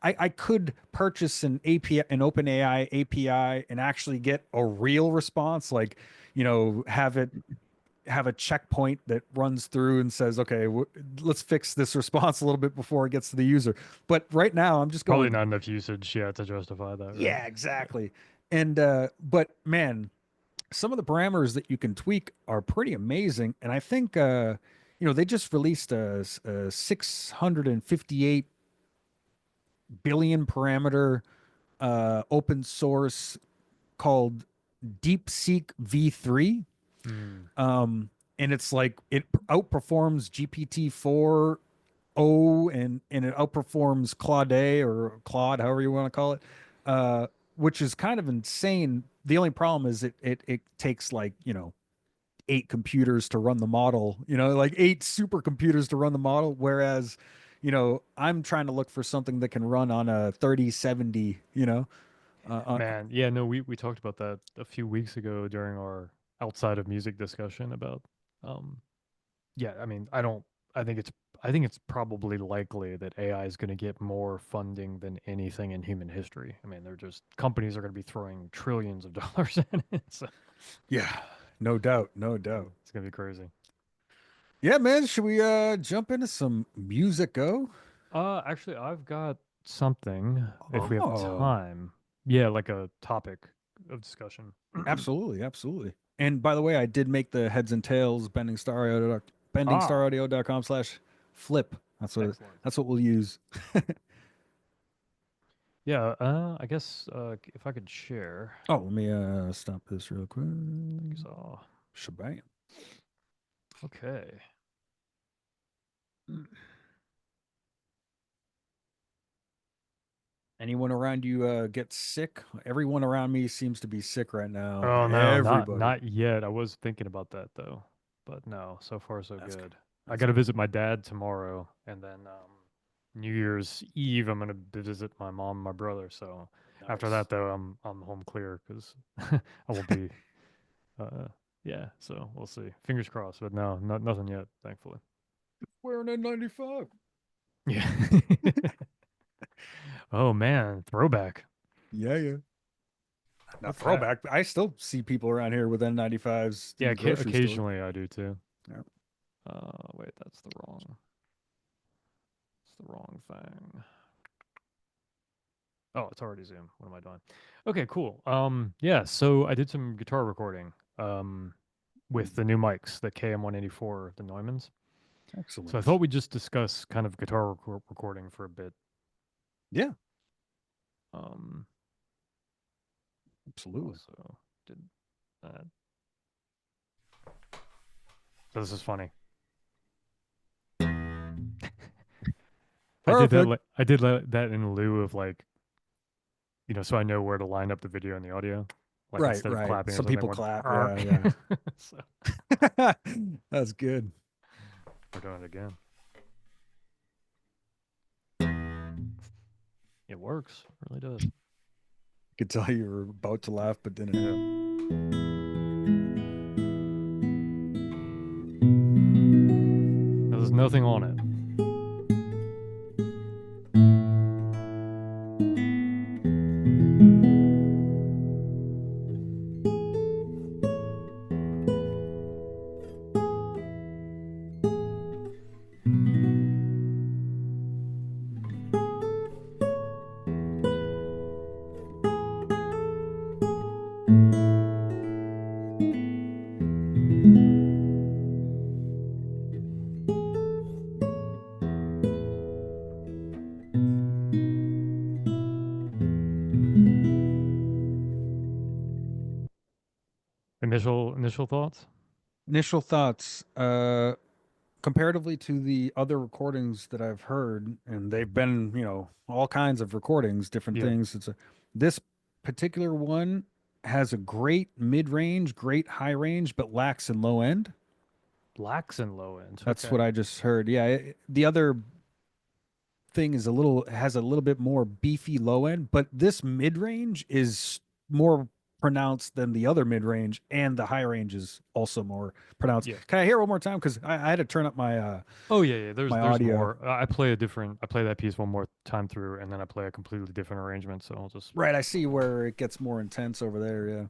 I could purchase an API, an OpenAI API and actually get a real response, like, have a checkpoint that runs through and says, okay, let's fix this response a little bit before it gets to the user. But right now, I'm just Probably going, not enough usage, yeah, to justify that, right? yeah, Yeah. exactly. And, but man, some of the parameters that you can tweak are pretty amazing. And I think, they just released a 658 billion parameter open source called DeepSeek V3. Mm. And it's like it outperforms GPT-4 O and it outperforms Claude or Claude, however you want to call it, which is kind of insane. The only problem is it takes like 8 computers to run the model, like 8 supercomputers to run the model, whereas I'm trying to look for something that can run on a 3070, Man, yeah, no, we talked about that a few weeks ago during our outside of music discussion about um yeah, I mean, I think it's I think it's probably likely that AI is going to get more funding than anything in human history. I mean, they're just companies are going to be throwing trillions of dollars at it. So yeah, no doubt, no doubt. it's going to be crazy. Yeah, man, should we jump into some music go? Actually, I've got something if we have Oh, time. Yeah, like a topic of discussion. absolutely, absolutely. And by the way, I did make the heads and tails Ah, bendingstaraudio.com/flip. That's what excellent. we'll use. Yeah, I guess if I could share. Oh, let me stop this real quick. So, Shabam. okay. Anyone around you get sick? Everyone around me seems to be sick right now. Oh no, not Everybody. not yet. I was thinking about that though, but no, so far so That's good. good. I That's got to good. visit my dad tomorrow, and then New Year's Eve I'm gonna visit my mom and my brother. So after Nice. that though, I'm home clear because I won't be. Uh, yeah, so we'll see. Fingers crossed, but no, nothing yet, thankfully. Wearing a 95. Yeah. Oh man, throwback. Yeah, yeah. Not What's that? throwback. I still see people around here with N95s in Yeah, the grocery store. occasionally I do too. Yeah. Wait, that's the wrong thing. Oh, it's already Zoom. What am I doing? Okay, cool. Yeah, so I did some guitar recording Hmm. with the new mics, the KM184, the Neumanns. So I Excellent. thought we'd just discuss kind of guitar recording for a bit. Yeah, Um, absolutely. also did that. So this is funny. Perfect. I did that in lieu of like, so I know where to line up the video and the audio. Like Right, instead of right. clapping or Some something, people went clap. "Ark." Yeah, So yeah. That's good. we're doing it again. It works. It really does. Could tell you were about to laugh, but didn't. Yeah. There's nothing on it. Initial thoughts? Initial thoughts, comparatively to the other recordings that I've heard, and they've been, all kinds of recordings, different Yeah. things. This particular one has a great mid range, great high range, but lacks in low end. Blacks and low ends. That's Okay. what I just heard. Yeah, the other thing has a little bit more beefy low end, but this mid range is more pronounced than the other mid range, and the high range is also more pronounced. Yeah. Can I hear it one more time? Because I had to turn up Oh yeah, yeah. There's my there's audio. more. I play that piece one more time through, and then I play a completely different arrangement. So I'll just. Right, I see where it gets more intense over there. Yeah.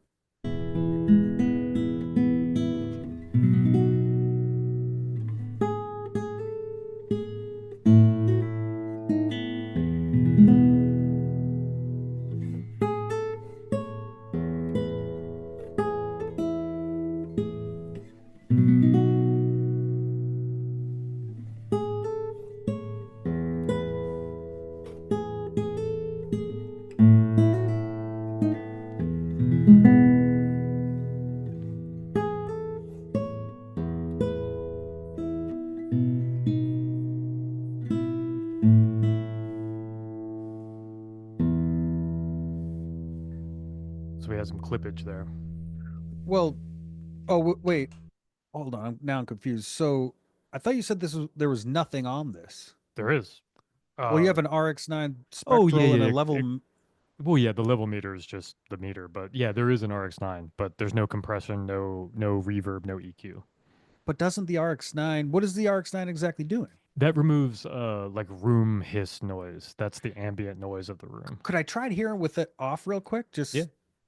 So we had some clippage there. Well, oh wait, hold on. Now I'm confused. So I thought you said there was nothing on this. There is. Well, you have Uh. an RX-9 Oh yeah, Spectral and a yeah, level. yeah. Well, yeah. The level meter is just the meter, but yeah, there is an RX-9, but there's no compression, no reverb, no EQ. But doesn't the RX-9? What is the RX-9 exactly doing? That removes like room hiss noise. That's the ambient noise of the room. Could I try to hear it with it off real quick? Yeah, Just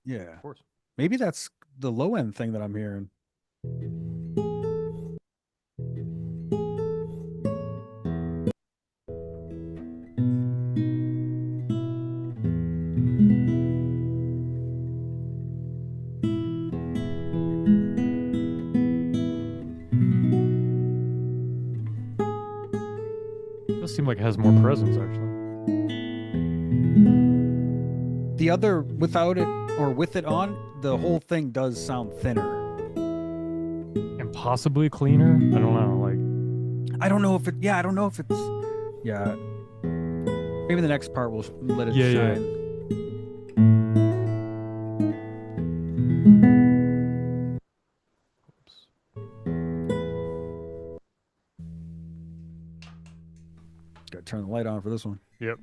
yeah. of course. Maybe that's the low end thing that I'm hearing. Does seem like it has more presence actually. the other without it or with it on, the whole thing does sound thinner. And possibly cleaner. I don't know. Like, I don't know if it. Yeah, I don't know if it's. Yeah, maybe the next part will let it yeah, yeah. shine. Oops. Got to turn the light on for this one. Yep.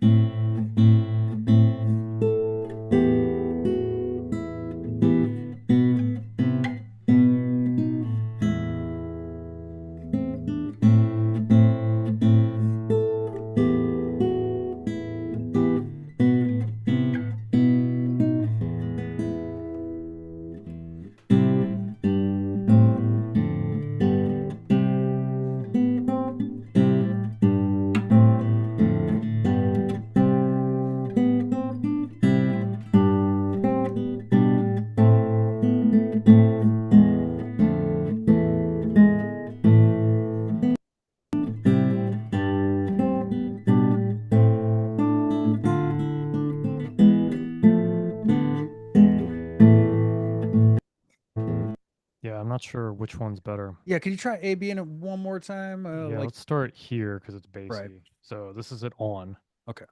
Yeah, I'm not sure which one's better. Yeah, can you try A B in it one more time? Yeah, Like let's start here because it's right. bassy. So this is it on, Okay.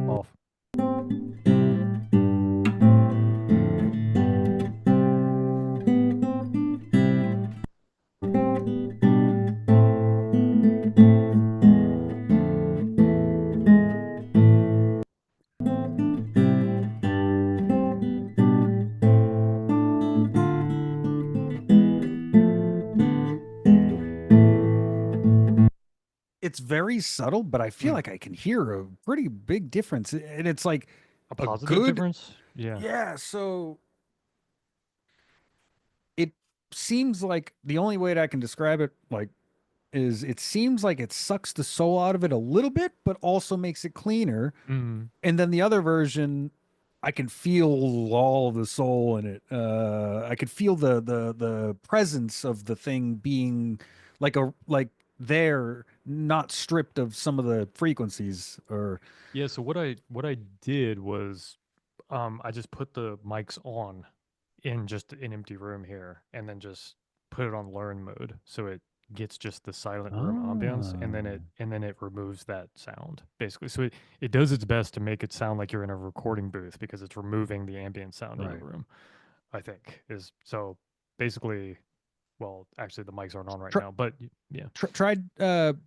off. It's very subtle, but I feel Mm. like I can hear a pretty big difference. And it's like A a positive good, difference? Yeah. yeah. So it seems like the only way that I can describe it, like, is it seems like it sucks the soul out of it a little bit, but also makes it cleaner. Mm. And then the other version, I can feel all of the soul in it. I could feel the presence of the thing being like there, not stripped of some of the frequencies or Yeah, so what I did was I just put the mics on in just an empty room here and then just put it on learn mode so it gets just the silent room ambience and then ah, it removes that sound basically. So it does its best to make it sound like you're in a recording booth because it's removing the ambient sound in the right. room, I think. Is so basically well, actually the mics aren't on right Try, now, but yeah. try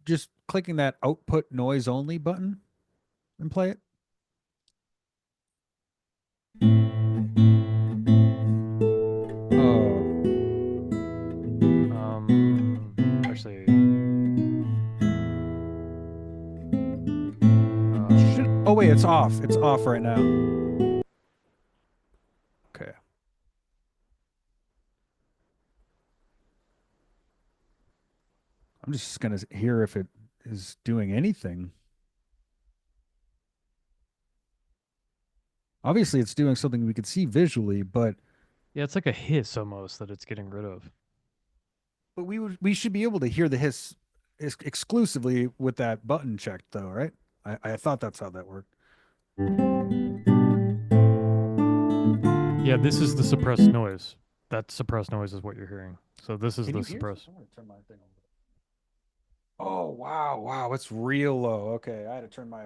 just clicking that output noise only button and play it. Oh, Actually should. Oh wait, it's yeah. off. It's off right now. Okay. I'm just gonna hear if it is doing anything. Obviously, it's doing something we could see visually, Yeah, it's like a hiss almost that it's getting rid of. but we should be able to hear the hiss exclusively with that button checked, though, right? I thought that's how that worked. Yeah, this is the suppressed noise. That suppressed noise is what you're hearing. So this is Can the you hear? suppressed. I'm gonna turn my thing on. Oh wow, wow, it's real low. Okay, I had to turn my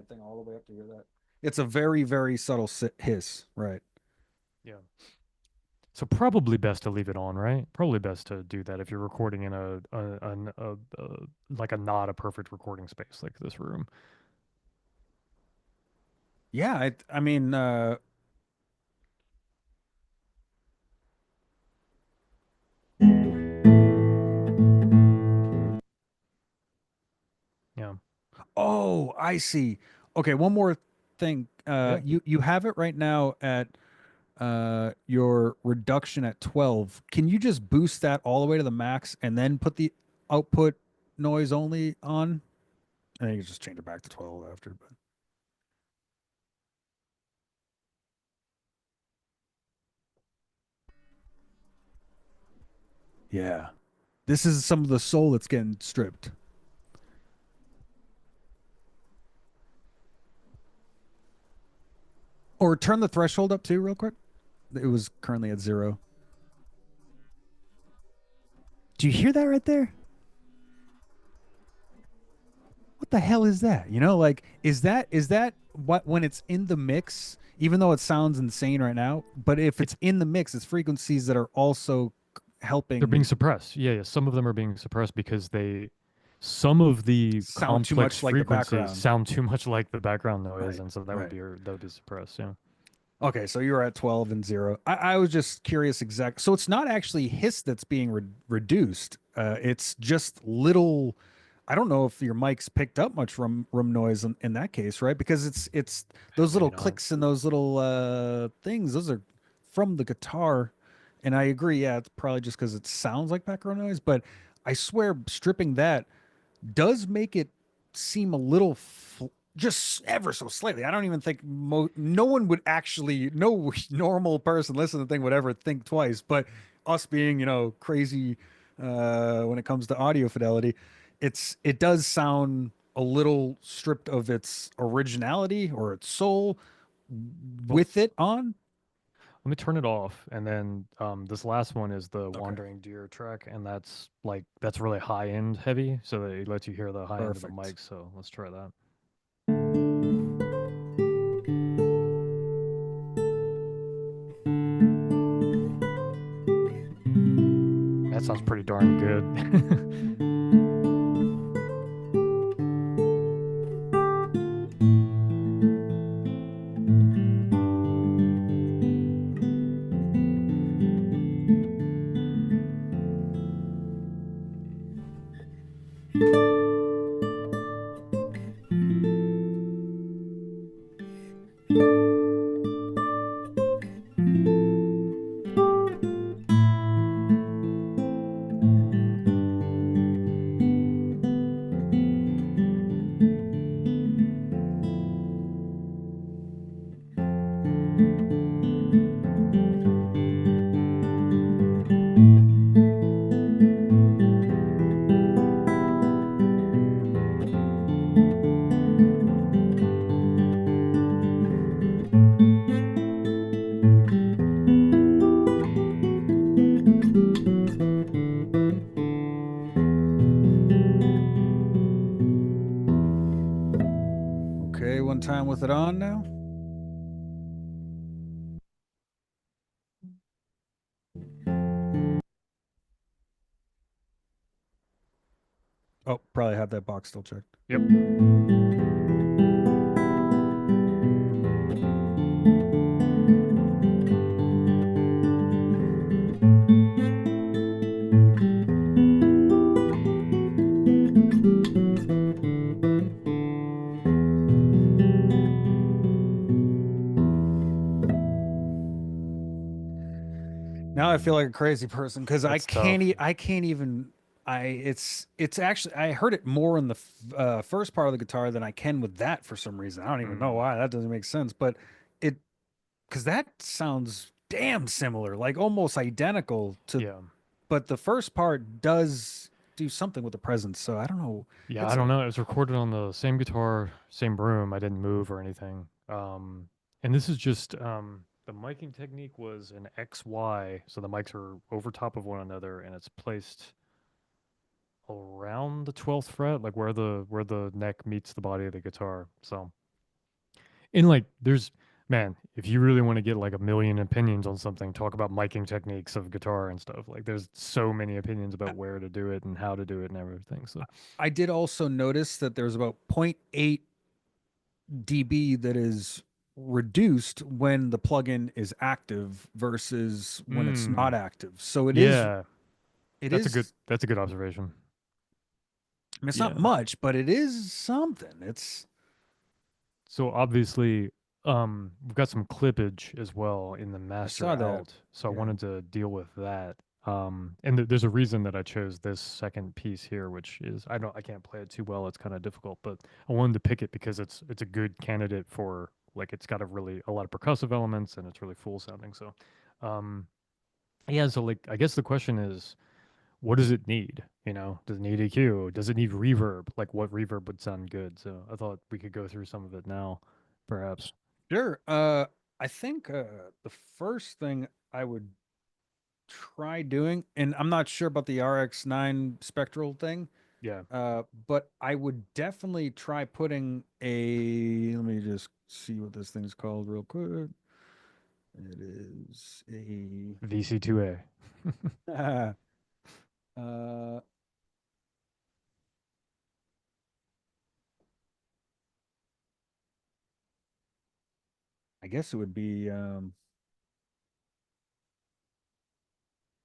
thing all the way up to hear that. It's a very very subtle hiss, right? Yeah. So probably best to leave it on, right? Probably best to do that if you're recording in a like a not a perfect recording space like this room. Yeah, I mean, Yeah. oh, I see. Okay, one more thing. Yeah. You have it right now at your reduction at 12. Can you just boost that all the way to the max and then put the output noise only on? I think you just change it back to 12 after, but yeah. This is some of the soul that's getting stripped. Or turn the threshold up too, real quick. It was currently at 0. Do you hear that right there? What the hell is that? Like is that what when it's in the mix, even though it sounds insane right now, but if Yeah, it's in the mix, it's frequencies that are also they're being helping suppressed. Yeah, yeah. Some of them are being suppressed because some of the sound too complex much like the frequencies background. sound too much like the background noise, Right. and so Right. that would be suppressed. Yeah. Okay, so you were at 12 and 0. I was just curious exact. So it's not actually hiss that's being reduced. It's just little. I don't know if your mic's picked up much room noise in that case, right? Because it's those Maybe little not. clicks and those little things. Those are from the guitar, and I agree. Yeah, it's probably just because it sounds like background noise. But I swear, stripping that does make it seem a little just ever so slightly. I don't even think no one would actually, no normal person listening to the thing would ever think twice. But us being, crazy when it comes to audio fidelity, it does sound a little stripped of its originality or its soul Well, with it on. let me turn it off, and then this last one is the Okay, Wandering Deer track, and that's really high end heavy, so that it lets you hear the high end of the perfect. mic. So let's try that. That sounds pretty darn good. Okay, one time with it on now. Oh, probably have that box still checked. Yep. Now I feel like a crazy person because It's tough. I can't even it's actually I heard it more in the first part of the guitar than I can with that for some reason. I don't even know Mm, why. That doesn't make sense, but it because that sounds damn similar, like almost identical to, yeah. but the first part does do something with the presence. So I don't know. Yeah, I It's don't a know. It was recorded on the same guitar, same room. I didn't move or anything. And this is just the miking technique was an XY, so the mics are over top of one another, and it's placed around the 12th fret, like where the neck meets the body of the guitar. So, and like, there's man, if you really want to get like a million opinions on something, talk about miking techniques of guitar and stuff. Like, there's so many opinions I about where to do it and how to do it and everything. So, I did also notice that there's about zero point 0.8 dB that is reduced when the plugin is active versus when it's not mm, active. So yeah. it is That's a good observation. I mean, it's not Yeah. much, but it is something. It's So obviously, we've got some clippage as well in the I saw master that. out. So I Yeah. wanted to deal with that. And there's a reason that I chose this second piece here, which is I can't play it too well. It's kind of difficult, but I wanted to pick it because it's a good candidate for like it's got a lot of percussive elements and it's really full sounding. So, um, yeah. So like I guess the question is, what does it need? You know, does it need EQ? Does it need reverb? Like what reverb would sound good? So I thought we could go through some of it now, perhaps. Sure. I think the first thing I would try doing, and I'm not sure about the RX-9 spectral thing, Yeah, but I would definitely try putting a. Let me just see what this thing's called real quick. It is a. VC2A. uh, I guess it would be.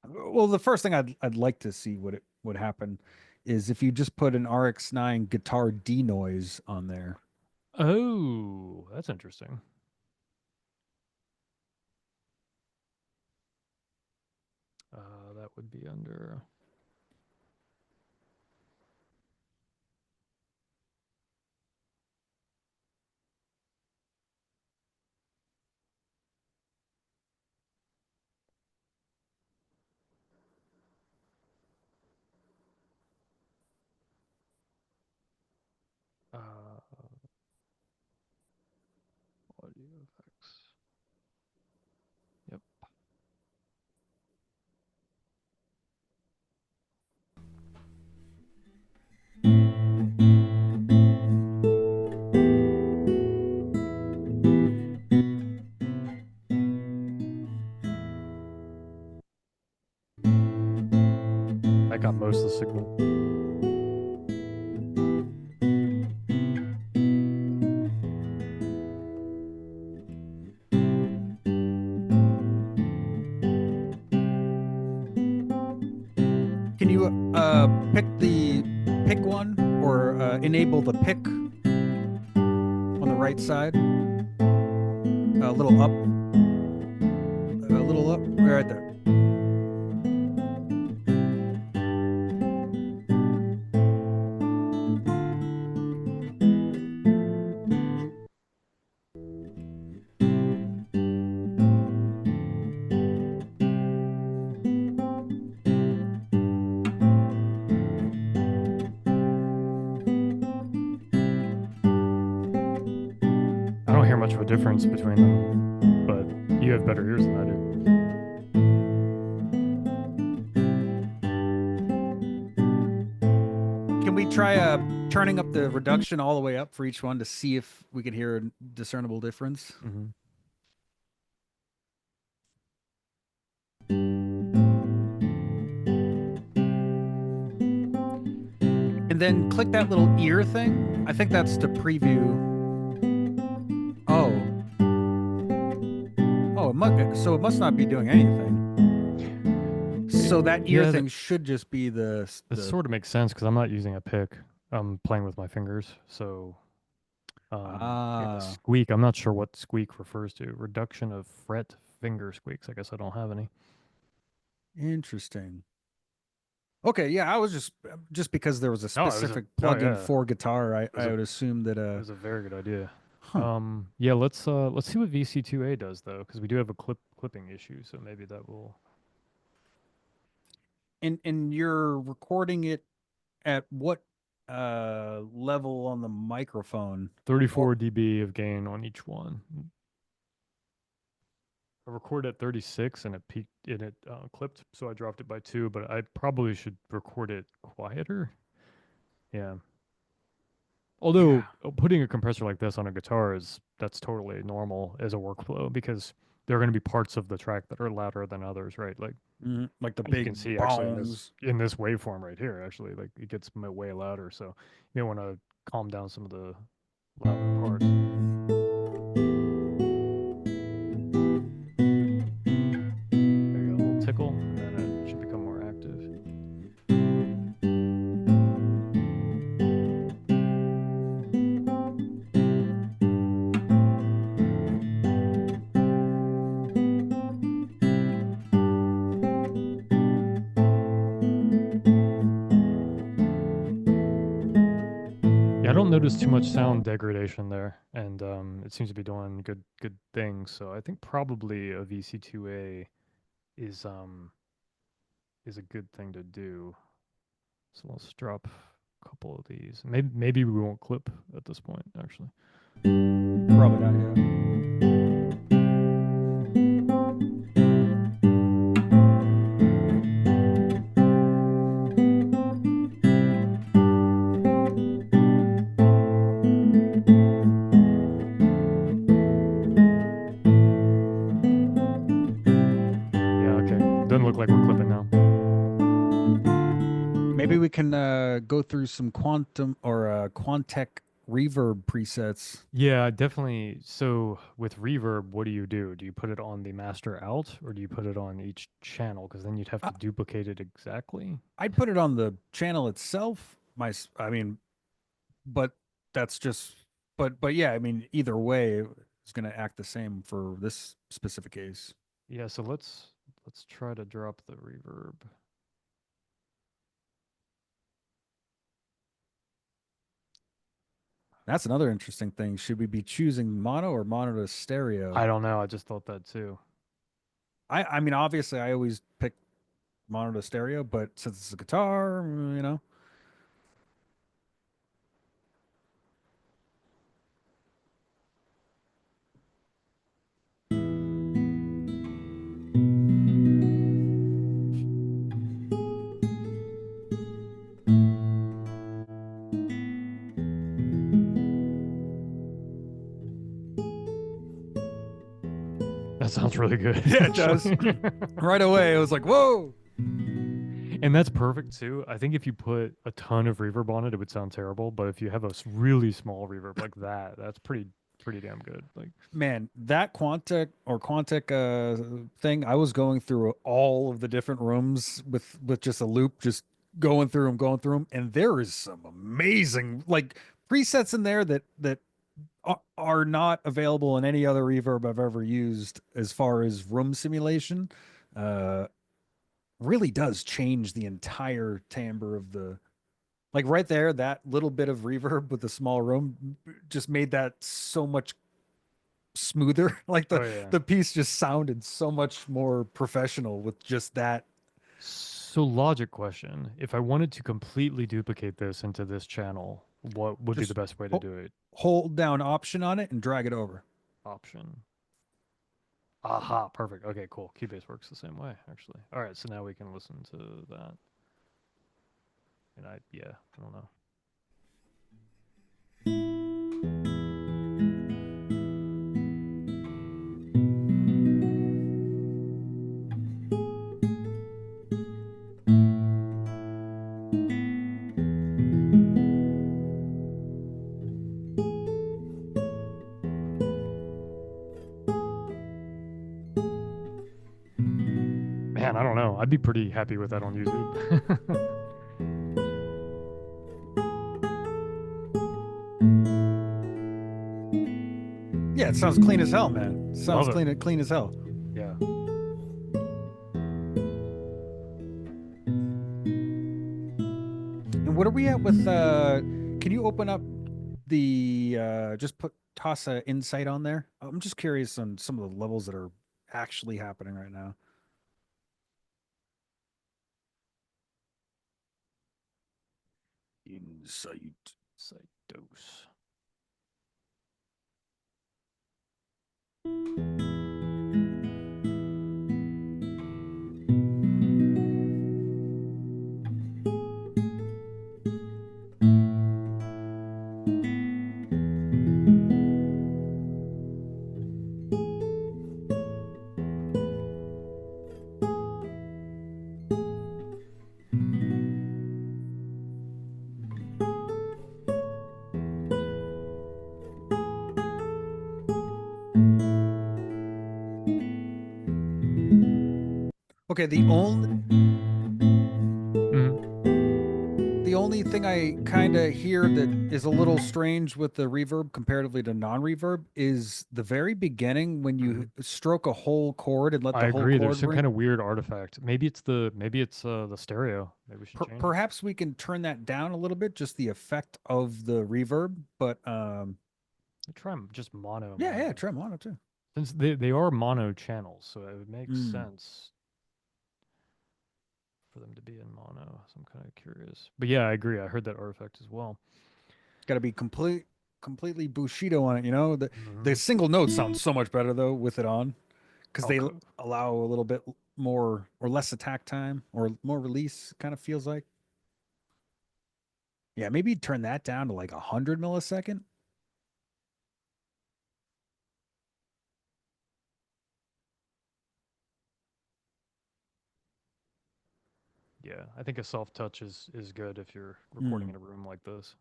Well, the first thing I'd like to see what it would happen is if you just put an RX-9 guitar denoise on there. Oh, that's interesting. That would be under. Uh, Audio effects. Yep. I got most of the signal. Can you pick one or enable the pick on the right side? A little up, a little up, right there. I don't hear much of a difference between them, but you have better ears than I do. Can we try turning up the reduction all the way up for each one to see if we can hear a discernible difference? Hmm. And then click that little ear thing. I think that's to preview. Oh, oh, so it must not be doing anything. So that ear Yeah, thing should just be that the sort of makes sense because I'm not using a pick. I'm playing with my fingers. So, and the ah, squeak, I'm not sure what squeak refers to. Reduction of fret finger squeaks. I guess I don't have any. interesting. Okay, yeah, I was just because there was a No, specific oh plugin yeah, for guitar, it was I a would assume that it was a very good idea. huh. Yeah, let's see what VC2A does though, because we do have a clipping issue, so maybe that will And you're recording it at what level on the microphone? Or 34 dB of gain on each one. I recorded at 36 and it peaked and it clipped, so I dropped it by 2, but I probably should record it quieter. Yeah. Although yeah, putting a compressor like this on a guitar is that's totally normal as a workflow because there are going to be parts of the track that are louder than others, right? Like like the you big can see actually bongs. in this waveform right here, actually, like it gets way louder. So you may want to calm down some of the louder parts. There you go, a little tickle, and then it should become more active. Yeah, I don't notice too much sound degradation there, and it seems to be doing good things. So I think probably a VC2A is um is a good thing to do. So let's drop a couple of these. Maybe we won't clip at this point, actually. Probably not yet. some quantum or Quantec reverb presets. Yeah, definitely. So with reverb, what do you do? Do you put it on the master out or do you put it on each channel? Because then you'd have I, to duplicate it exactly. I'd put it on the channel itself. I mean, but that's just, but yeah, I mean, either way, it's going to act the same for this specific case. Yeah, so let's try to drop the reverb. That's another interesting thing. Should we be choosing mono or mono to stereo? I don't know, I just thought that too. I mean, obviously, I always pick mono to stereo, but since it's a guitar, you know, That sounds really good, yeah, it does. actually. Right away, it was like, whoa. And that's perfect too. I think if you put a ton of reverb on it, it would sound terrible. But if you have a really small reverb like that, that's pretty damn good. Like, Man, that Quantec thing, I was going through all of the different rooms with just a loop, just going through them, and there is some amazing like presets in there that are not available in any other reverb I've ever used as far as room simulation. Uh, really does change the entire timbre of the like right there. That little bit of reverb with the small room just made that so much smoother. Like oh yeah. the piece just sounded so much more professional with just that. So logic question: if I wanted to completely duplicate this into this channel, what would be the Just best way to ho- do it? hold down Option on it and drag it over. Option. Aha, perfect. Okay, cool. Keybase works the same way, actually. All right, so now we can listen to that. And yeah, I don't know. Man, I don't know. I'd be pretty happy with that on YouTube. Yeah, it sounds clean as hell, man. It sounds Love it. clean as hell. Yeah. And what are we at with can you open up the just put toss a insight on there? I'm just curious on some of the levels that are actually happening right now. Insight. Site dose. Okay, Mhm. the only thing I kind of hear that is a little strange with the reverb comparatively to non-reverb is the very beginning when you Mhm. stroke a whole chord and let I the whole agree. There's chord some ring. kind of weird artifact. Maybe it's the stereo. Maybe we should change it. Perhaps we can turn that down a little bit, just the effect of the reverb. But Try just mono yeah, yeah, mono. try mono too. Since they are mono channels, so it would make Mm. sense for them to be in mono. So I'm kind of curious. But yeah, I agree. I heard that artifact as well. Got to be completely Bushido on it. You know, the Hmm. single notes sound so much better though with it on because they Okay. allow a little bit more or less attack time or more release. Kind of feels like. Yeah, maybe turn that down to like 100 millisecond. Yeah, I think a soft touch is good if you're recording Mm, in a room like this.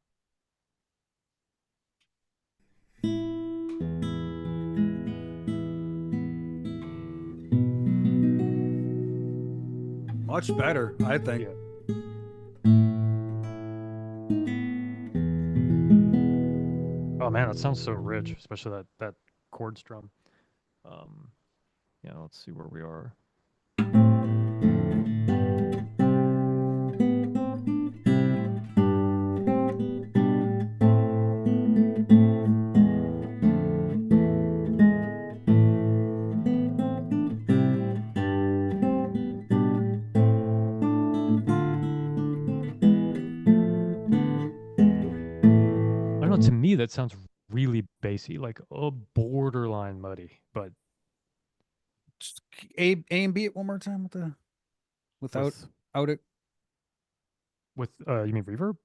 much better, I think. Yeah. Oh man, that sounds so rich, especially that chord strum. Um, yeah, let's see where we are. I don't know. To me, that sounds really bassy, like a borderline muddy, but Just A and B it one more time with the without with out it. you mean reverb?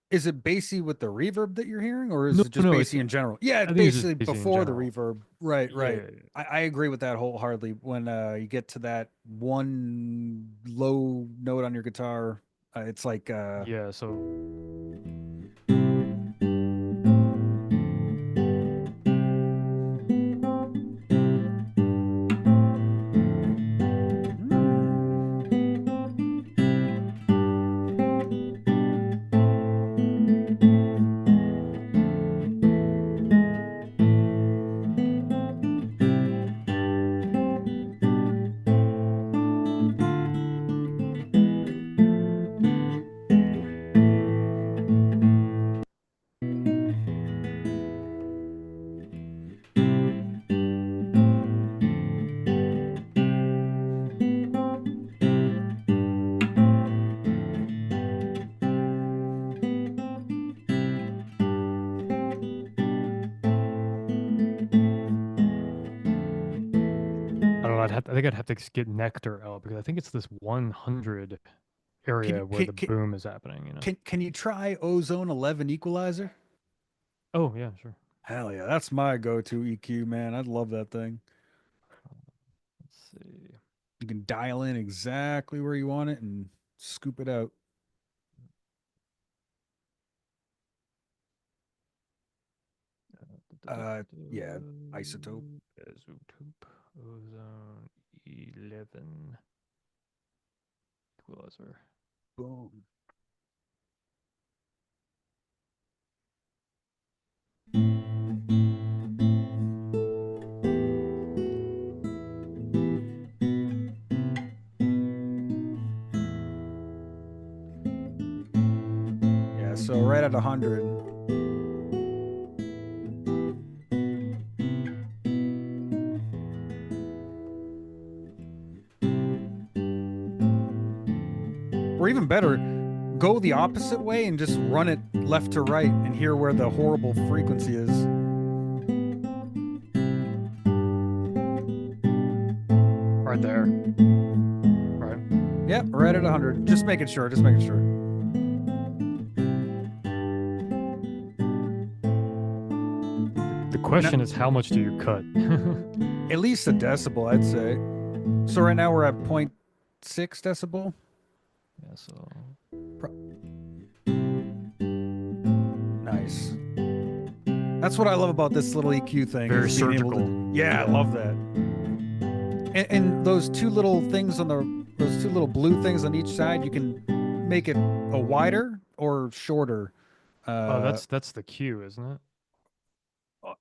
Is it bassy with the reverb that you're hearing, or is No, it just no, it's bassy in general? Yeah, it's I think it's just basically bassy in before the general. reverb. Right, right. Yeah, I agree with that wholeheartedly. When you get to that one low note on your guitar, it's like yeah. So hmm. I don't know. I think I'd have to get Nectar out because I think it's this 100 Can you area where the boom is happening. can you try Ozone 11 equalizer? Oh yeah, sure. Hell yeah, that's my go-to EQ, man. I love that thing. Let's see. You can dial in exactly where you want it and scoop it out. Yeah, isotope. Isotope ozone 11 equalizer. Boom. Yeah, so right at 100. Or even better, go the opposite way and just run it left to right and hear where the horrible frequency is. Right there. Right. Yep, right at 100. Just making sure, just making sure. The Now, question is, how much do you cut? at least a decibel, I'd say. So right now we're at point 0.6 decibel. Yeah, so Nice. That's what I love about this little EQ thing very is being able surgical. to. Yeah, I Yeah. love that. And those two little things on those two little blue things on each side, you can make it a wider or shorter. Oh, Uh, that's the cue, isn't it?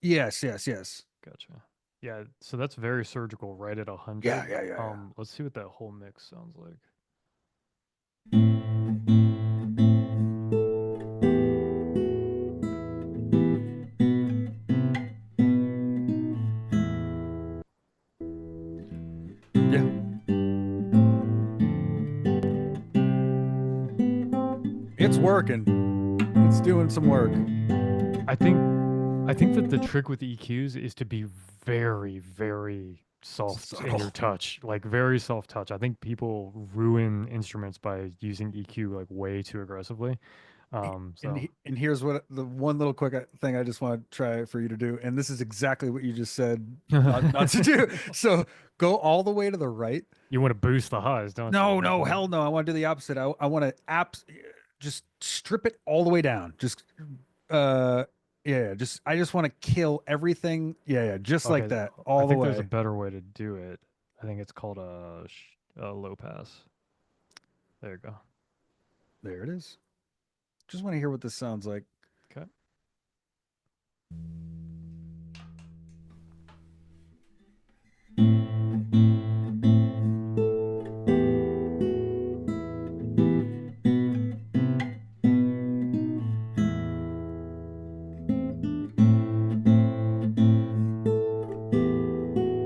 yes, yes, yes. Gotcha. Yeah, so that's very surgical, right at Yeah, 100. yeah, yeah, yeah. Let's see what that whole mix sounds like. Yeah. It's working. It's doing some work. I think I think that the trick with EQs is to be very, very soft in your Subtle. touch, like very soft touch. I think people ruin instruments by using EQ like way too aggressively. And So and here's what the one little quick thing I just want to try for you to do, and this is exactly what you just said not to do. So go all the way to the right. you want to boost the highs, don't you? No, That's no, why. hell no. I want to do the opposite. I want to just strip it all the way down. Just uh yeah, just I just want to kill everything. Yeah, yeah, just like Okay, that, I all the think there's a way. better way to do it. I think it's called a low pass. There you go. There it is. Just want to hear what this sounds like. Okay.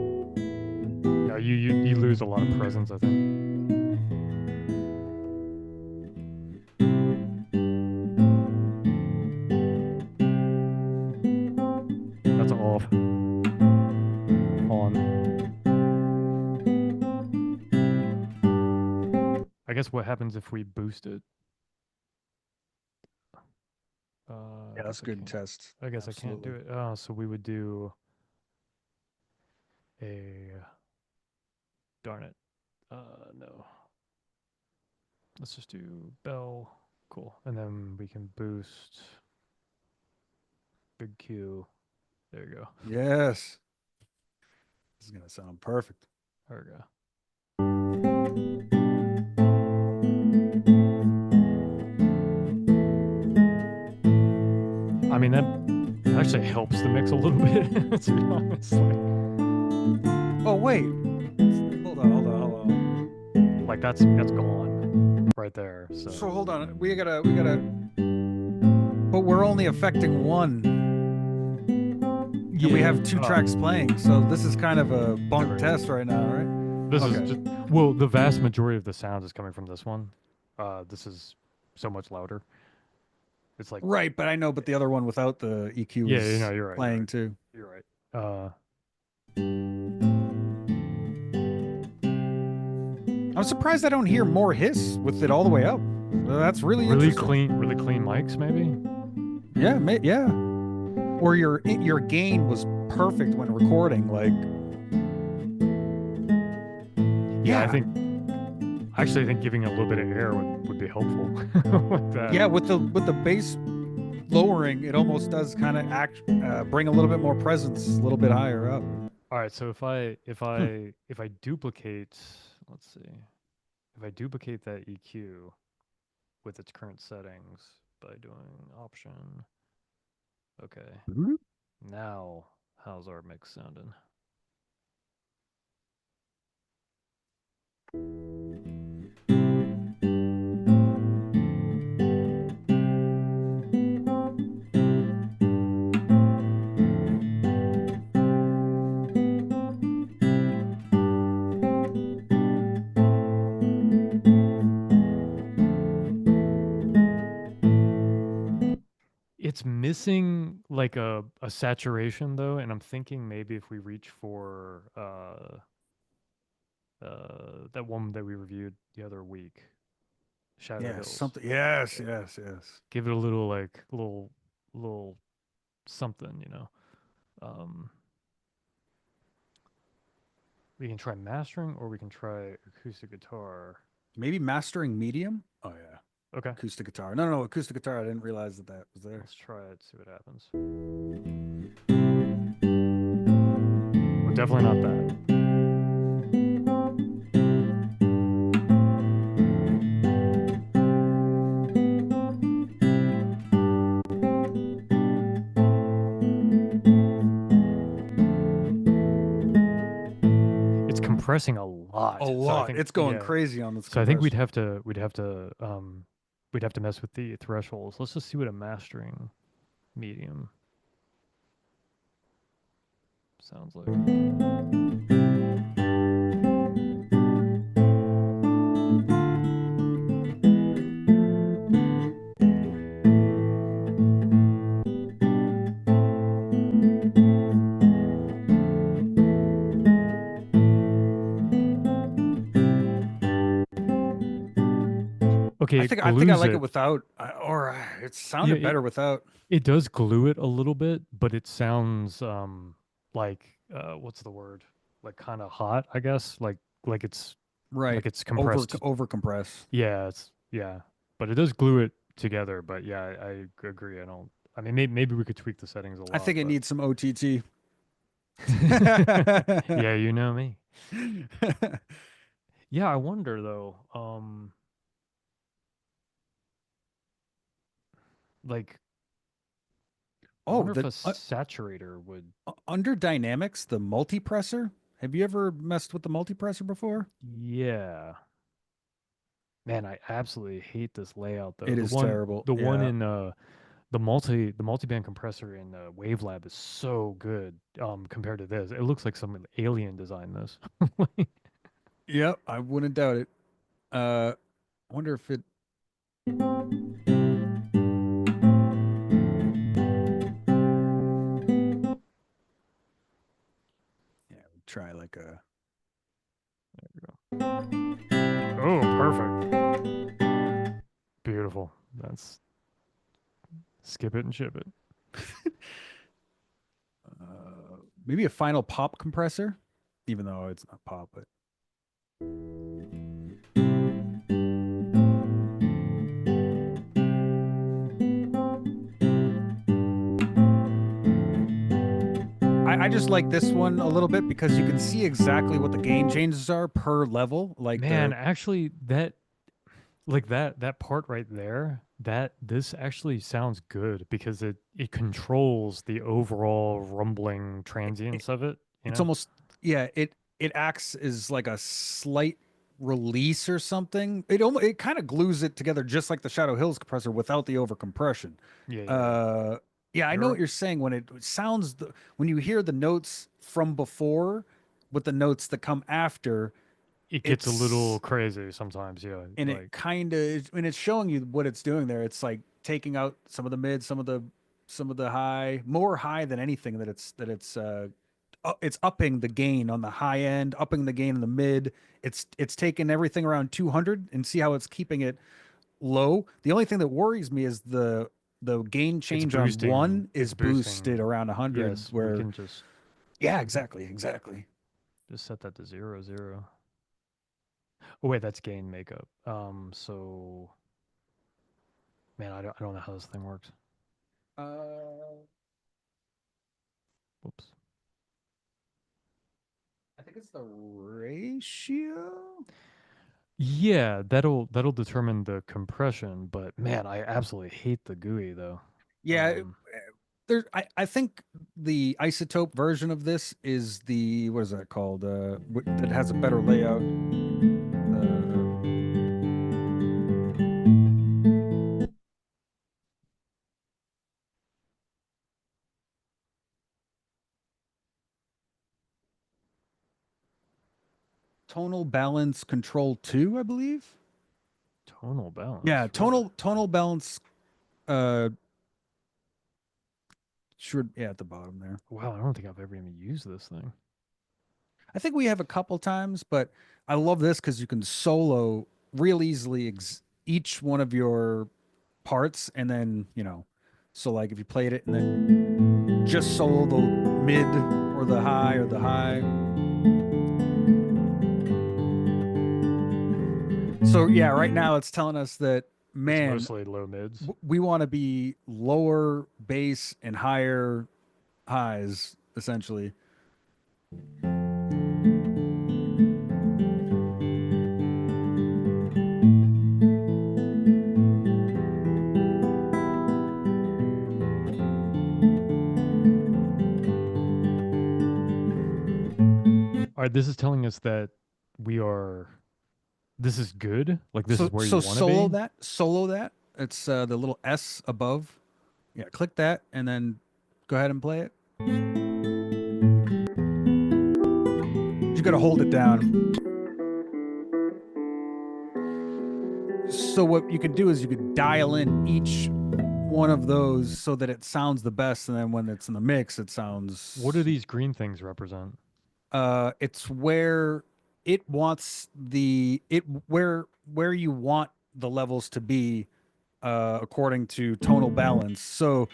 No, you lose a lot of presence, I think. That's off. On. I guess what happens if we boost it? I Yeah, that's guess I good can't. test. I guess I can't do Absolutely. it. So we would do a darn it. No. Let's just do bell. Cool. And then we can boost big Q. There you go. Yes. This is gonna sound perfect. There we go. I mean that actually helps the mix a little bit, to be honest. Oh wait. Hold on, hold on, hold on. Like that's gone right there. So So hold on. We gotta but we're only affecting one. And we yeah. have two tracks playing, so this is kind of a bunk Right. test right now, right? This is Okay. just well, the vast majority of the sound is coming from this one. This is so much louder. It's like Right, but I know, but the other one without the EQ yeah, you know, is you're right. You're playing right. too. You're right. Uh, I'm surprised I don't hear more hiss with it all the way up. That's really interesting. really clean mics, maybe. Yeah, yeah. Or your gain was perfect when recording. Like, Yeah, yeah, I actually think giving it a little bit of air would be helpful with that. yeah. With the bass lowering, it almost does kind of bring a little bit more presence, a little bit higher up. All right, so Hmm. if I duplicate, let's see, if I duplicate that EQ with its current settings by doing option, okay, now how's our mix sounding? It's missing like a saturation though, and I'm thinking maybe if we reach for that one that we reviewed the other week, Shadow Yes, Hills. something. Yes, Yeah. yes, yes. Give it a little like little something, you know. Um, we can try mastering or we can try acoustic guitar. Maybe mastering medium. Oh yeah, Okay, acoustic guitar. No, no, no, acoustic guitar. I didn't realize that that was there. let's try it, see what happens. Well, definitely not that. It's compressing a A lot. So I lot. think It's going yeah. crazy on this So I think compression. we'd have to mess with the thresholds. Let's just see what a mastering medium sounds like. Okay, it I think I glues like it it. without, or It Yeah, sounded better without. it does glue it a little bit, but it sounds like what's the word? Like kind of hot, I guess. Like it's Right. like it's compressed. Over compress. Yeah, it's yeah, but it does glue it together. But yeah, I agree. I don't. I mean, maybe we could tweak the settings a I lot, think it but needs some OTT. yeah, you know me. Yeah, I wonder though. Like I Oh, wonder if the a saturator would. under dynamics, the multipressor. Have you ever messed with the multipressor before? Yeah, man, I absolutely hate this layout though. It is terrible. The one Yeah. in the multiband compressor in Wavelab is so good compared to this. It looks like some alien designed this. Like, Yep. I wouldn't doubt it. I wonder if it. Yeah, try like a. oh, perfect. Beautiful. That's skip it and ship it. Maybe a final pop compressor, even though it's not pop, but I just like this one a little bit because you can see exactly what the gain changes are per level. Like Man, the actually that like that part right there, that this actually sounds good because it controls the overall rumbling it, transience of it, you it's know? almost yeah, it acts as like a slight release or something. It kind of glues it together just like the Shadow Hills compressor without the over compression. Yeah, yeah, yeah. Uh yeah, I know You're what you're saying when when you hear the notes from before with the notes that come after, it gets a little it's crazy sometimes, yeah. and it Like kind of when it's showing you what it's doing there, it's like taking out some of the mid, some of the high, more high than anything it's upping the gain on the high end, upping the gain in the mid. It's taking everything around 200 and see how it's keeping it low. The only thing that worries me is the gain change on one it's is boosted boosting. around 100 Yes, we where can just yeah, exactly. set that to 0, 0. Oh wait, that's gain makeup. So man, I don't know how this thing works. Uh, Whoops. I think it's the ratio. Yeah, that'll determine the compression, but man, I absolutely hate the GUI though. Yeah, I think the isotope version of this is the what is that called? That has a better layout. Uh, tonal balance control 2, I believe. tonal balance. Yeah, Really? tonal balance. Uh, sure. Yeah, at the bottom there. Wow, I don't think I've ever even used this thing. I think we have a couple times, but I love this because you can solo real easily each one of your parts, and then so like if you played it and then just solo the mid or the high. So yeah, right now it's telling us that It's man, mostly low mids. we want to be lower bass and higher highs essentially. All right, this is telling us that we are this is good. Like this is where you So want to be. solo that. It's the little S above. Yeah, click that and then go ahead and play it. You got to hold it down. So what you could do is you could dial in each one of those so that it sounds the best, and then when it's in the mix, it What do sounds. these green things represent? It's where it wants the it where you want the levels to be according to tonal balance. So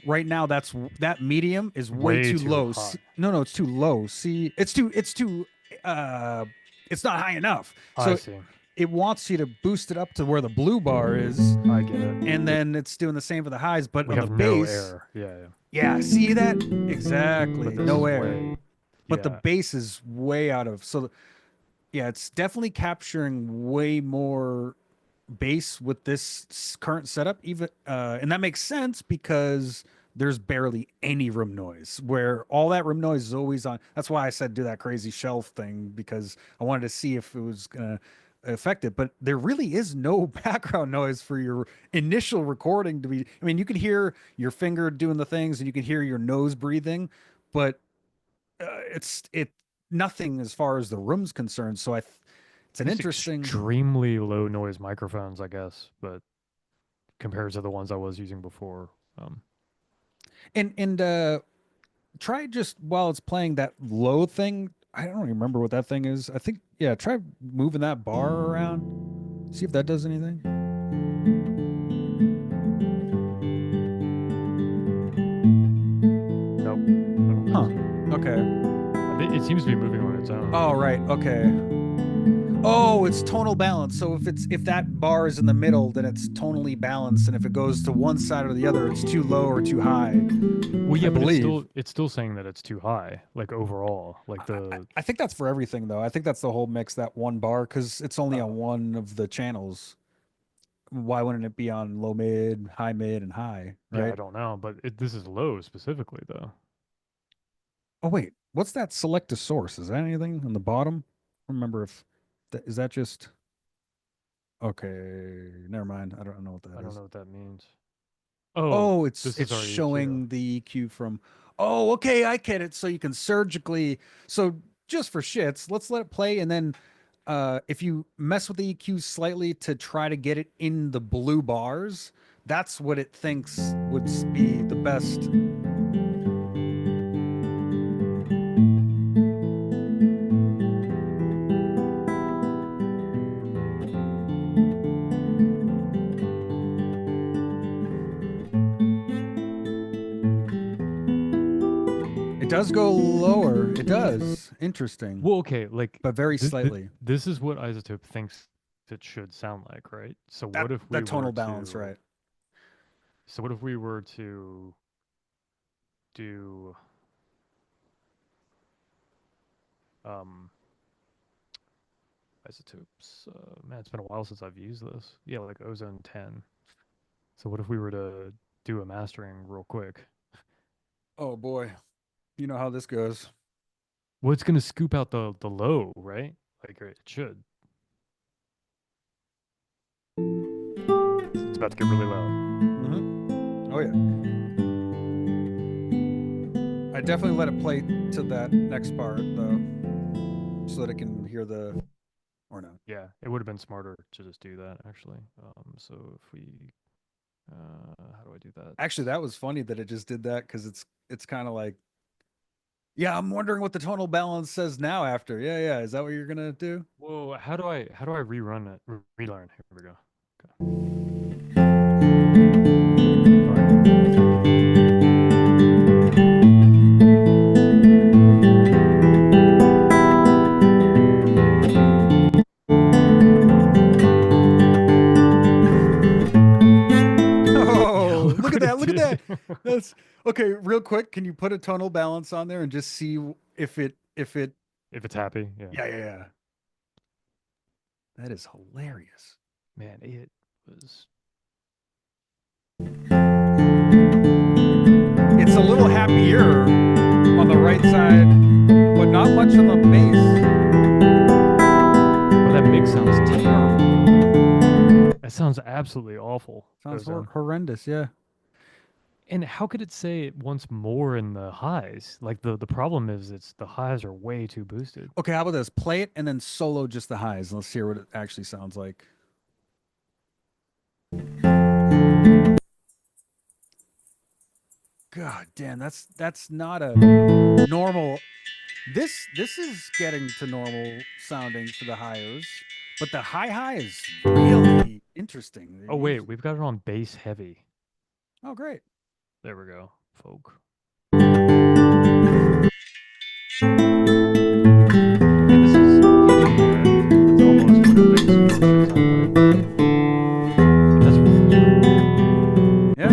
right now that medium is way Way too too low. high. No, it's too low. See, it's too uh it's not high enough. I So see. it wants you to boost it up to where the blue bar is, I get it. and then it's doing the same for the highs, but We on the have no bass, air. Yeah, yeah. yeah, see that? But Exactly. this No is air. way. But the Yeah. bass is way out of, so yeah, it's definitely capturing way more bass with this current setup, even and that makes sense because there's barely any room noise, where all that room noise is always on. That's why I said do that crazy shelf thing, because I wanted to see if it was gonna affect it. But there really is no background noise for your initial recording to be. I mean, you can hear your finger doing the things and you can hear your nose breathing, but it nothing as far as the room's concerned. So it's an These interesting. extremely low noise microphones, I guess, but compared to the ones I was using before. Um, And try, just while it's playing that low thing, I don't remember what that thing is. I think, yeah, try moving that bar around. See if that does anything. nope. I don't think Huh. so. Okay. I think it seems to be moving on its own. Oh, right. Okay. Oh, it's tonal balance. So if that bar is in the middle, then it's tonally balanced, and if it goes to one side or the other, it's too low or too high, Well, I yeah, but believe. it's still saying that it's too high, like overall. Like the I think that's for everything though. I think that's the whole mix, that one bar, because it's only on oh one of the channels. Why wouldn't it be on low mid, and high, yeah, I right? don't know, but this is low specifically though. Oh wait, what's that select a source? Is that anything on the bottom? I don't remember if that is that just okay, never mind. I don't know what that I don't is. know what that means. Oh, Oh, it's this is it's our EQ. showing the EQ from. Oh, okay, I get it. So you can surgically, so just for shits, let's let it play, and then if you mess with the EQ slightly to try to get it in the blue bars, that's what it thinks would be the best. It does go lower. It does. Interesting, Well, okay, like but very this slightly. this is what Isotope thinks it should sound like, right? That tonal balance, right? So what if we were to do um Isotopes? Man, it's been a while since I've used this. Yeah, like Ozone 10. So what if we were to do a mastering real quick? Oh boy, you know how this goes. Well, it's gonna scoop out the low, right? Like it should. It's about to get really loud. Oh yeah, I definitely let it play to that next part though, so that it can hear the or no. Yeah, it would have been smarter to just do that actually. So if we, how do I do that? Actually, that was funny that it just did that, because it's kind of like, yeah, I'm wondering what the tonal balance says now after. Yeah, yeah. Is that what you're gonna do? Whoa, how do I rerun it? Relearn. Here we go. Okay. Sorry. Yeah, Oh, look look at what it that! Look at that! did. That's okay. Real quick, can you put a tonal balance on there and just see if it? If it's happy, yeah. Yeah, yeah, yeah. That is hilarious. Man, it was. It's a little happier on the right side, but not much on the bass. Oh, that mix sounds terrible. That sounds absolutely awful. Sounds Ozone. horrendous. Yeah. And how could it say it wants more in the highs? Like the problem is it's the highs are way too boosted. Okay, how about this? Play it and then solo just the highs. Let's hear what it actually sounds like. God damn, that's not a normal. This is getting to normal sounding for the highs, but the high is really Interesting. Oh wait, we've got it on base heavy. Oh, great. There we go, folk. Yeah, this is getting there. It's almost what a bass guitar should sound like. But that's really cool. Yeah.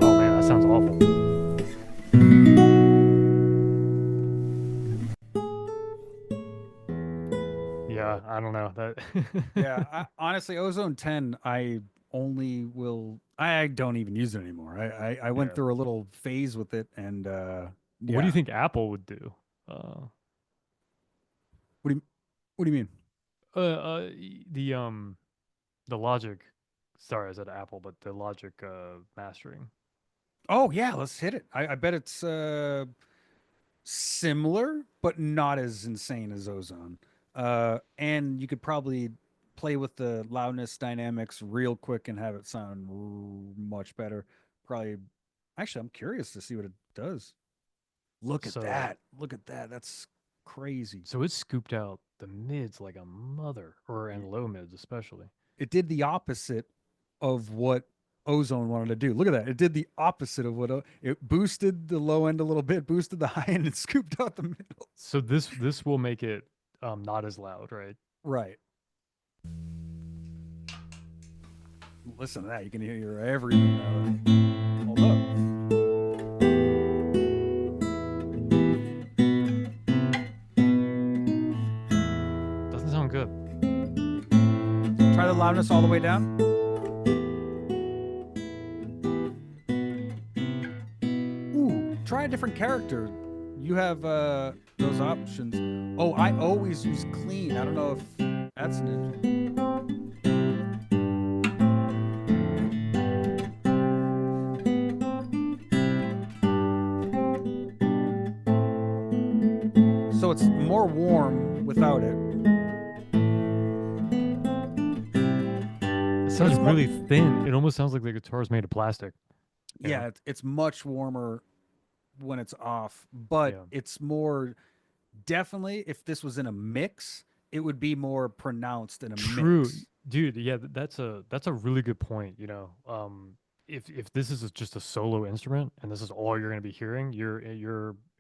Oh man, that sounds awful. Yeah, I don't know that. Yeah. Honestly, Ozone 10, I only will. I don't even use it anymore. I went Yeah. through a little phase with it, and What do you yeah. think Apple would do? Uh, What do you What do you mean? uh, uh the um the Logic. Sorry, I said Apple, but the Logic mastering. Oh yeah, let's hit it. I bet it's similar, but not as insane as Ozone. And you could probably play with the loudness dynamics real quick and have it sound much better. Probably. Actually, I'm curious to see what it does. Look at So that. Look at that. That's crazy. so it scooped out the mids like a mother, or and low mids especially. It did the opposite of what Ozone wanted to do. Look at that. It did the opposite of what it boosted the low end a little bit, boosted the high end, and scooped out the middle. So this will make it not as loud, right? Right. Listen to that. You can hear everything now. Hold up. Doesn't sound good. Try the loudness all the way down. Ooh, try a different character. You have those options. Oh, I always use clean. I don't know if that's an so it's more warm without it. It But sounds it's more really thin. It almost sounds like the guitar is made of plastic. You know? yeah, it's much warmer when it's off, but Yeah. it's more definitely if this was in a mix, it would be more pronounced in a True, mix. dude. Yeah, that's a really good point. If this is just a solo instrument and this is all you're going to be hearing, your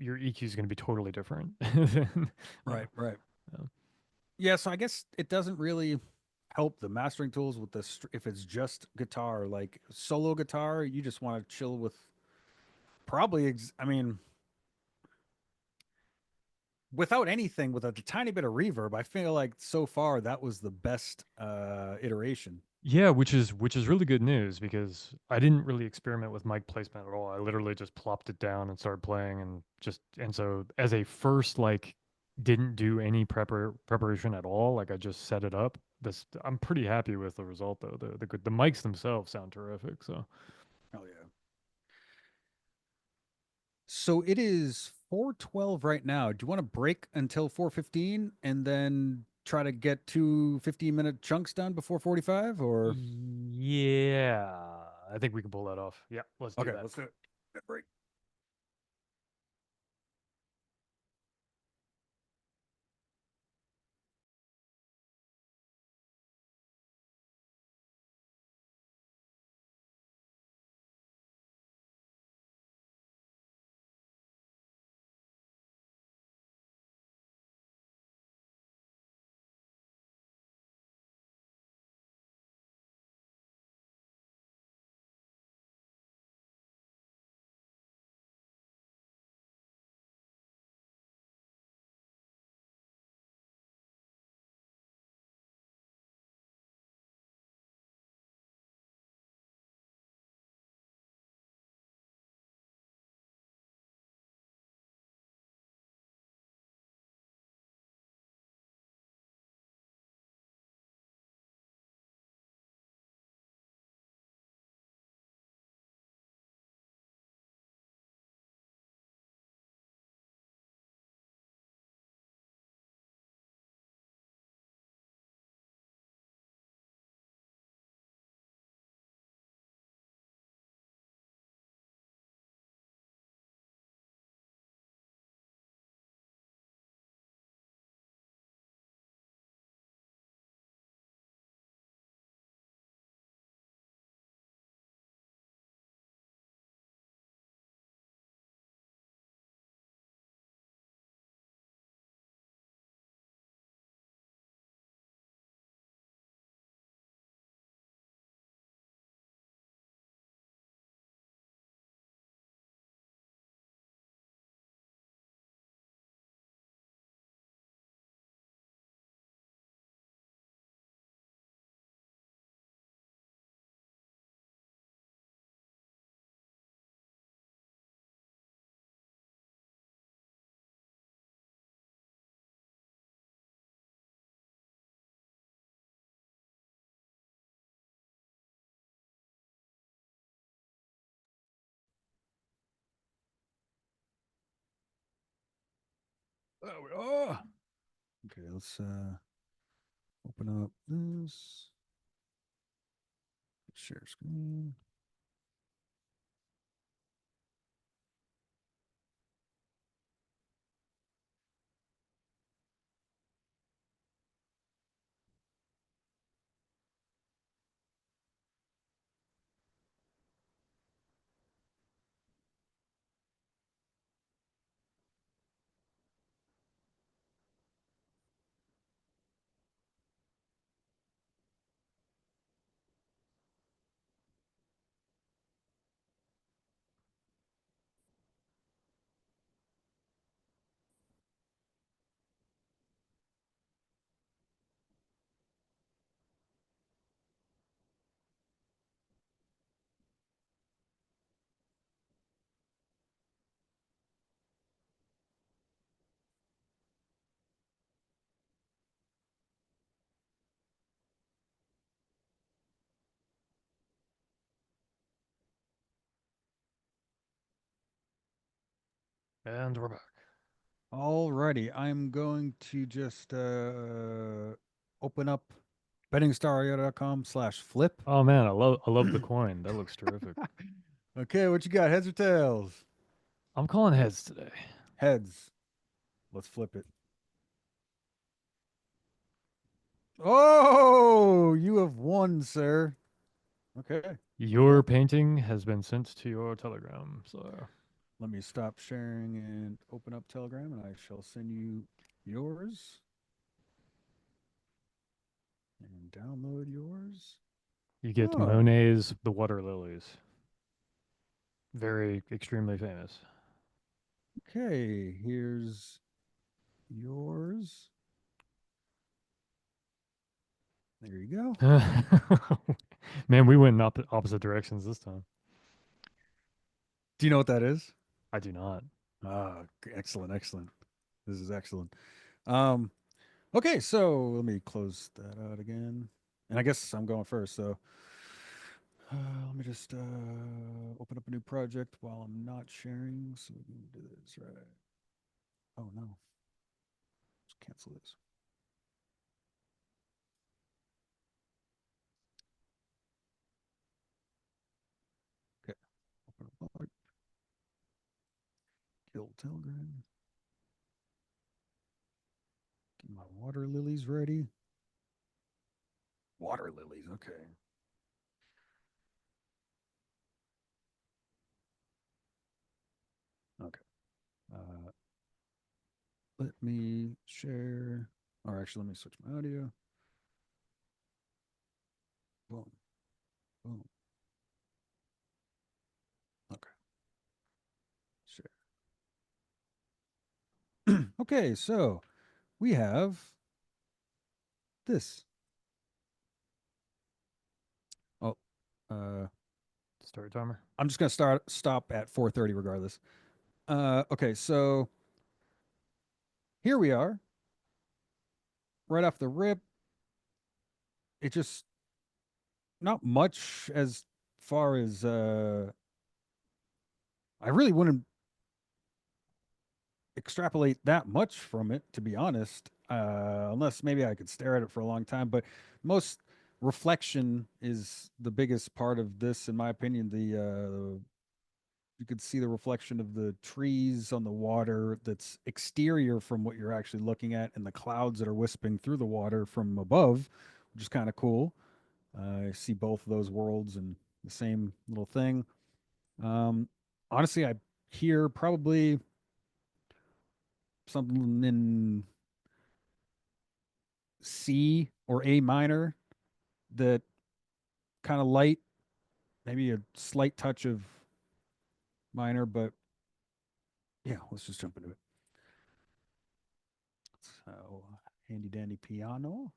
EQ is going to be totally different. than, Right, right. uh, Yeah, so I guess it doesn't really help the mastering tools with if it's just guitar, like solo guitar, you just want to chill with probably I mean without anything with a tiny bit of reverb. I feel like so far that was the best iteration. yeah, which is really good news because I didn't really experiment with mic placement at all. I literally just plopped it down and started playing and so as a first like didn't do any preparation at all. Like I just set it up. This I'm pretty happy with the result though. The mics themselves sound terrific. So Oh yeah. So it is 4:12 right now. Do you want to break until 4:15 and then try to get 2 15-minute chunks done before 45 or yeah, I think we can pull that off. Yeah, let's do okay, that. let's do it. Break. Oh, okay, let's open up this. Share screen. And we're back. Alrighty, I'm going to just open up bettingstario.com/flip. Oh man, I love the coin. That looks terrific. Okay, what you got? Heads or tails? I'm calling heads today. Heads. Let's flip it. Oh, you have won, sir. Okay, Your cool. painting has been sent to your Telegram. So Let me stop sharing and open up Telegram, and I shall send you yours and download yours. you get Oh, Monet's The Water Lilies. Very extremely famous. okay. Here's yours. There you go. Man, we went in opposite directions this time. Do you know what that is? I do not. Ah, excellent, excellent. This is excellent. Um, okay, so let me close that out again. And I guess I'm going first. So let me just open up a new project while I'm not sharing so we can do this right. Oh no, let's cancel this. Okay, open up my kill Telegram. Get my water lilies ready. Water lilies, okay. Okay. Uh, let me share, or actually, let me switch my audio. Boom, boom. Okay, share. Okay, so we have this. Oh, uh, Start timer. I'm just gonna stop at 4:30 regardless. Okay, so here we are, right off the rip. It just not much as far as I really wouldn't extrapolate that much from it, to be honest, unless maybe I could stare at it for a long time. But most reflection is the biggest part of this, in my opinion. The you could see the reflection of the trees on the water that's exterior from what you're actually looking at, and the clouds that are wisping through the water from above, which is kind of cool. I see both of those worlds in the same little thing. Um, honestly, I hear probably something in C or A minor that kind of light, maybe a slight touch of minor, but yeah, let's just jump into it. So, handy dandy piano.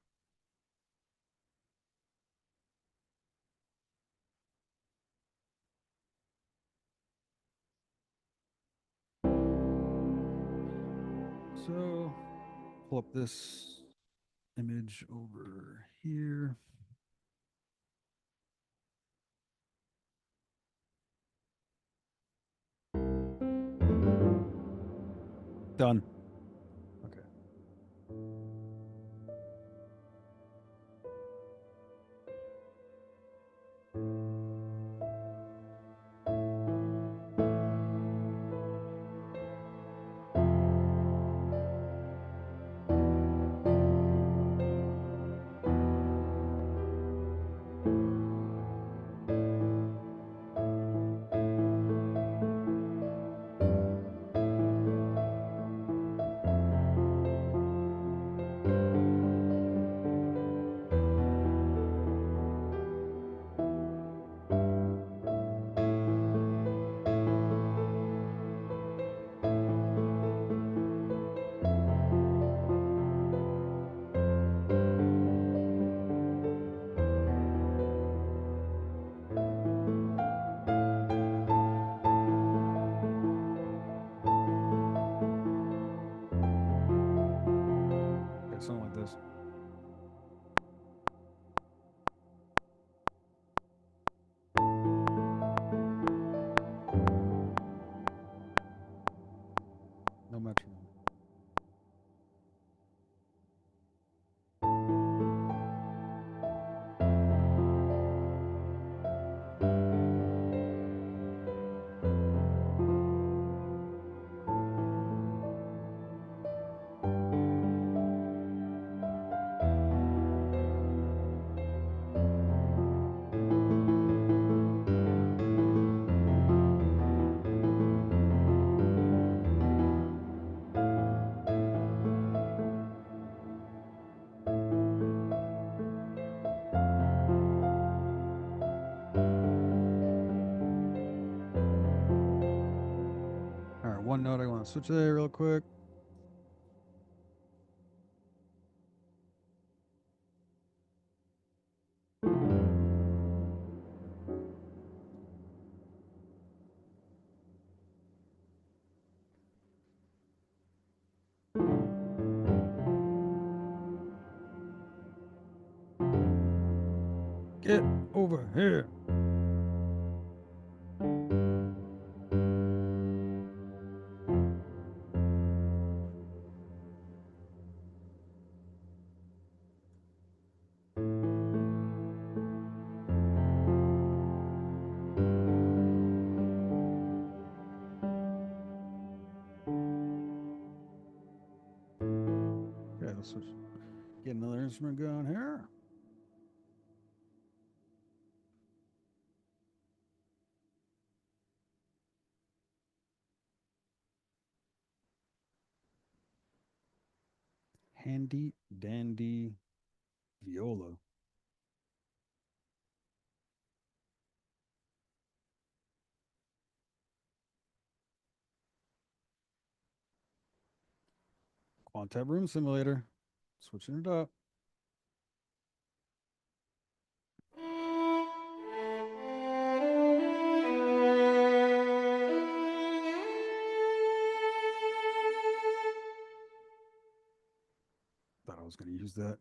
So, pull up this image over here. Done. on, switch there real quick. Get over here. Okay, let's switch. Get another instrument going here. Handy dandy viola. Quantet Room Simulator. Switching it up. Thought I was going to use that.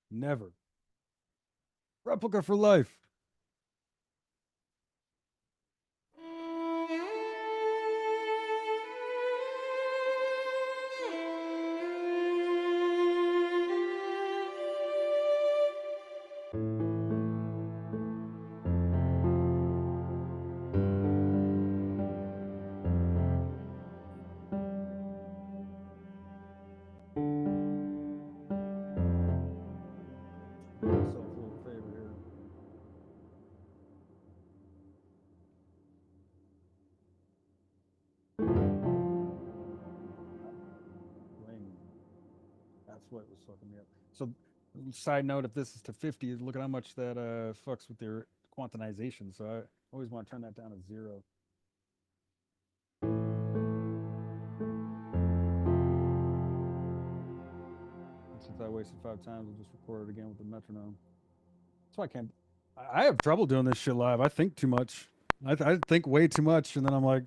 Never. Replica for life. Do myself a little favor here. Playing. That's what was fucking me up. So, side note: if this is to 50, look at how much that fucks with your quantization. So I always want to turn that down to 0. And since I wasted 5 times, we'll just record it again with the metronome. That's why I can't. I have trouble doing this shit live. I think too much. I think way too much, and then I'm like,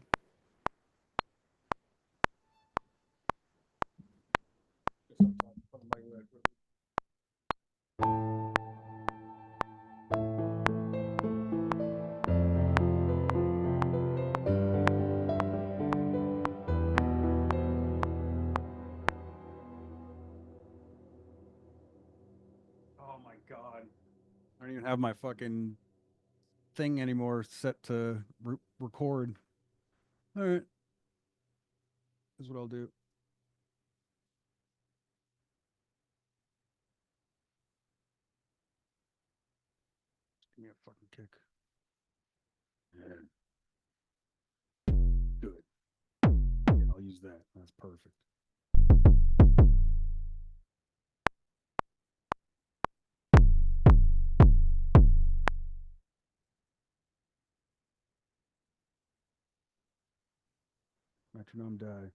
oh my god, I don't even have my fucking thing anymore set to record. All right, here's what I'll do. Just give me a fucking kick. Yeah. Good. Yeah, I'll use that. That's perfect. Metronome die.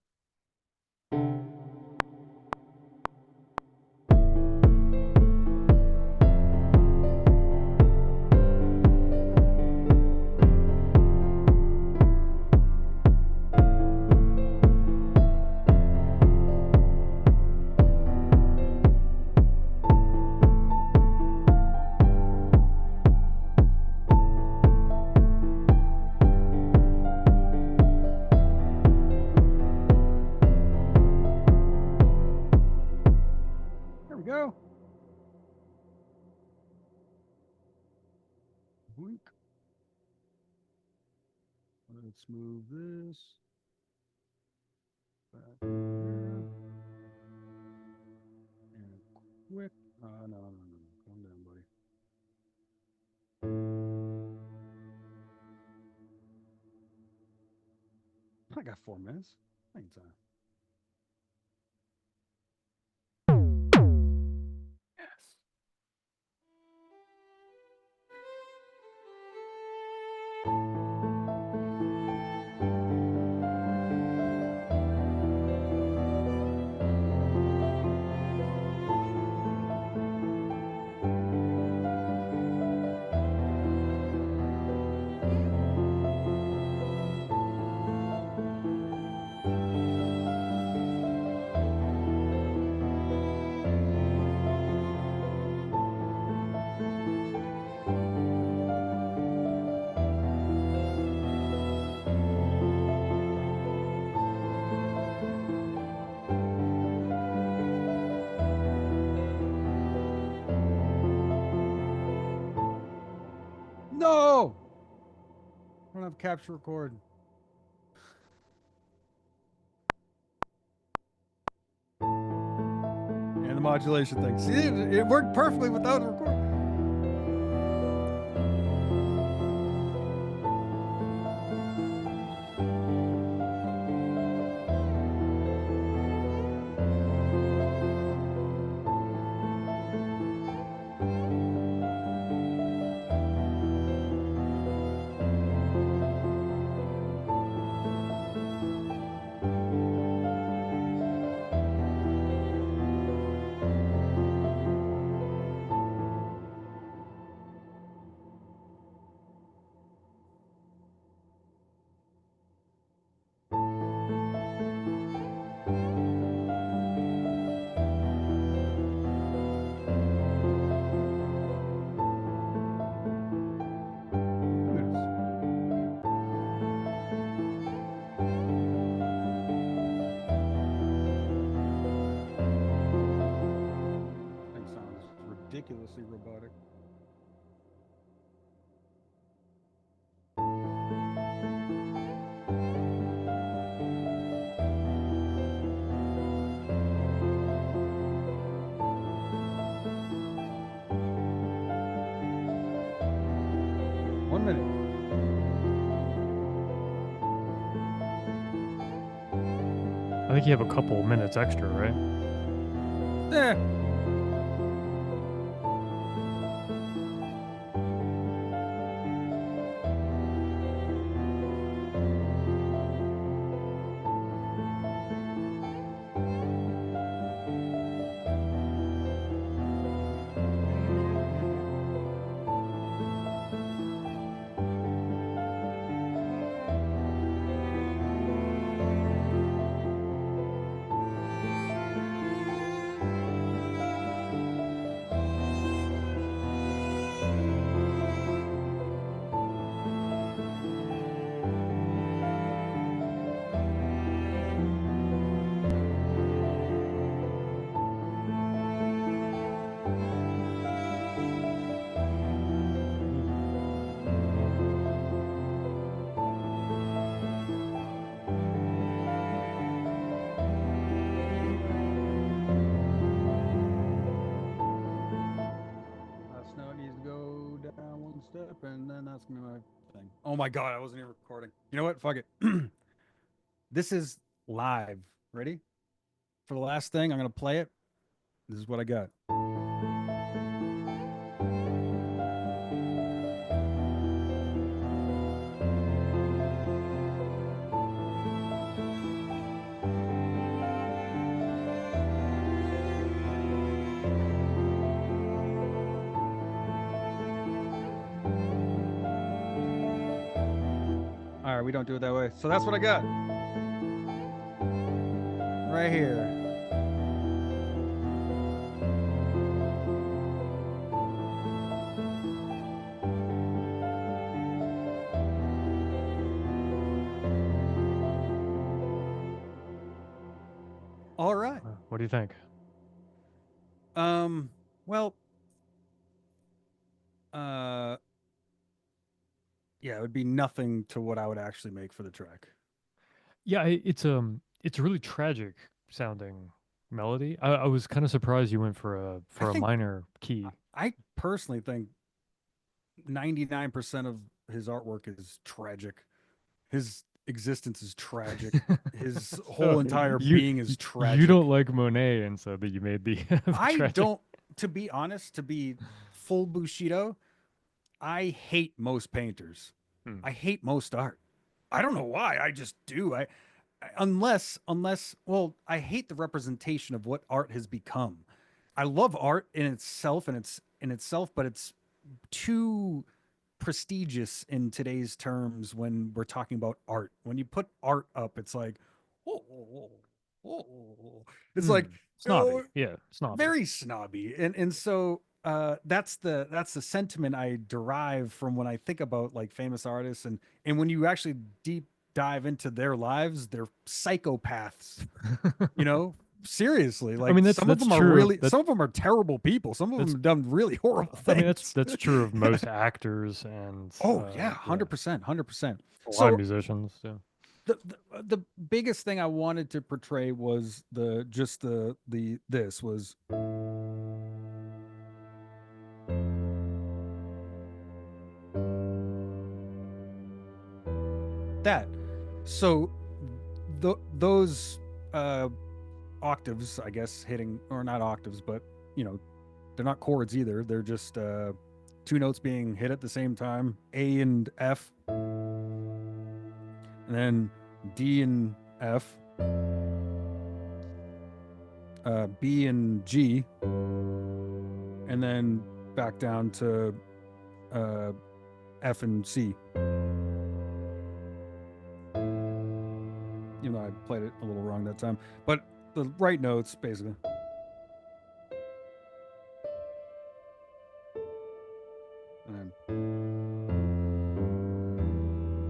There we go. Boink. Let's move this back here. And quick. No. Calm down, buddy. I got 4 minutes. Ain't time. Yes. don't have capture record. And the modulation thing. See, it worked perfectly without a record. Thing sounds ridiculously robotic. One minute. I think you have a couple minutes extra, right? Eh. Last note needs to go down one step, and then that's gonna be my thing. Oh my god, I wasn't even recording. You know what? Fuck it. This is live. Ready? For the last thing, I'm gonna play it. This is what I got. All right, we don't do it that way. So that's what I got. Right here. All right. What do you think? Well, uh yeah, it would be nothing to what I would actually make for the track. Yeah, it's a really tragic sounding melody. I was kind of surprised you went I for a think minor key. I personally think 99% of his artwork is tragic. His existence is tragic. His So whole entire you being is you don't tragic. like Monet, and so that you made the, the I tragic. don't, to be honest, to be full Bushido, I hate most painters. Hmm. I hate most art. I don't know why. I just do. Unless well, I hate the representation of what art has become. I love art in itself and it's in itself, but it's too prestigious in today's terms when we're talking about art. When you put art up, it's like, oh, oh, oh, oh. It's like, Snobby, yeah, snobby. very snobby, and so that's the sentiment I derive from when I think about like famous artists, and when you actually deep dive into their lives, they're psychopaths, you know. seriously, I like mean, some of that's them are true of really, some of them are terrible people. Some of them that's have done really horrible I mean, things. that's true of most actors and Oh yeah, yeah, 100%, 100%. a lot of So musicians. Yeah. the biggest thing I wanted to portray was the just the this was that. So those uh octaves, I guess, hitting, or not octaves, but you know, they're not chords either. They're just two notes being hit at the same time, A and F, and then D and F, B and G, and then back down to uh, F and C. Even though I played it a little wrong that time, but the right notes basically. And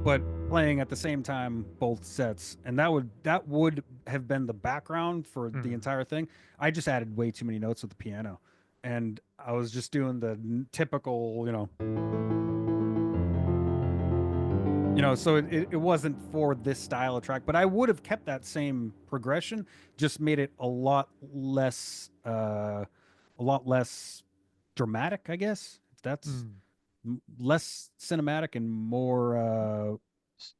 but playing at the same time both sets, and that would have been the background for the Mhm. entire thing. I just added way too many notes with the piano, and I was just doing the typical, so it wasn't for this style of track, but I would have kept that same progression, just made it a lot less dramatic, I guess, if that's Mm. less cinematic and more S-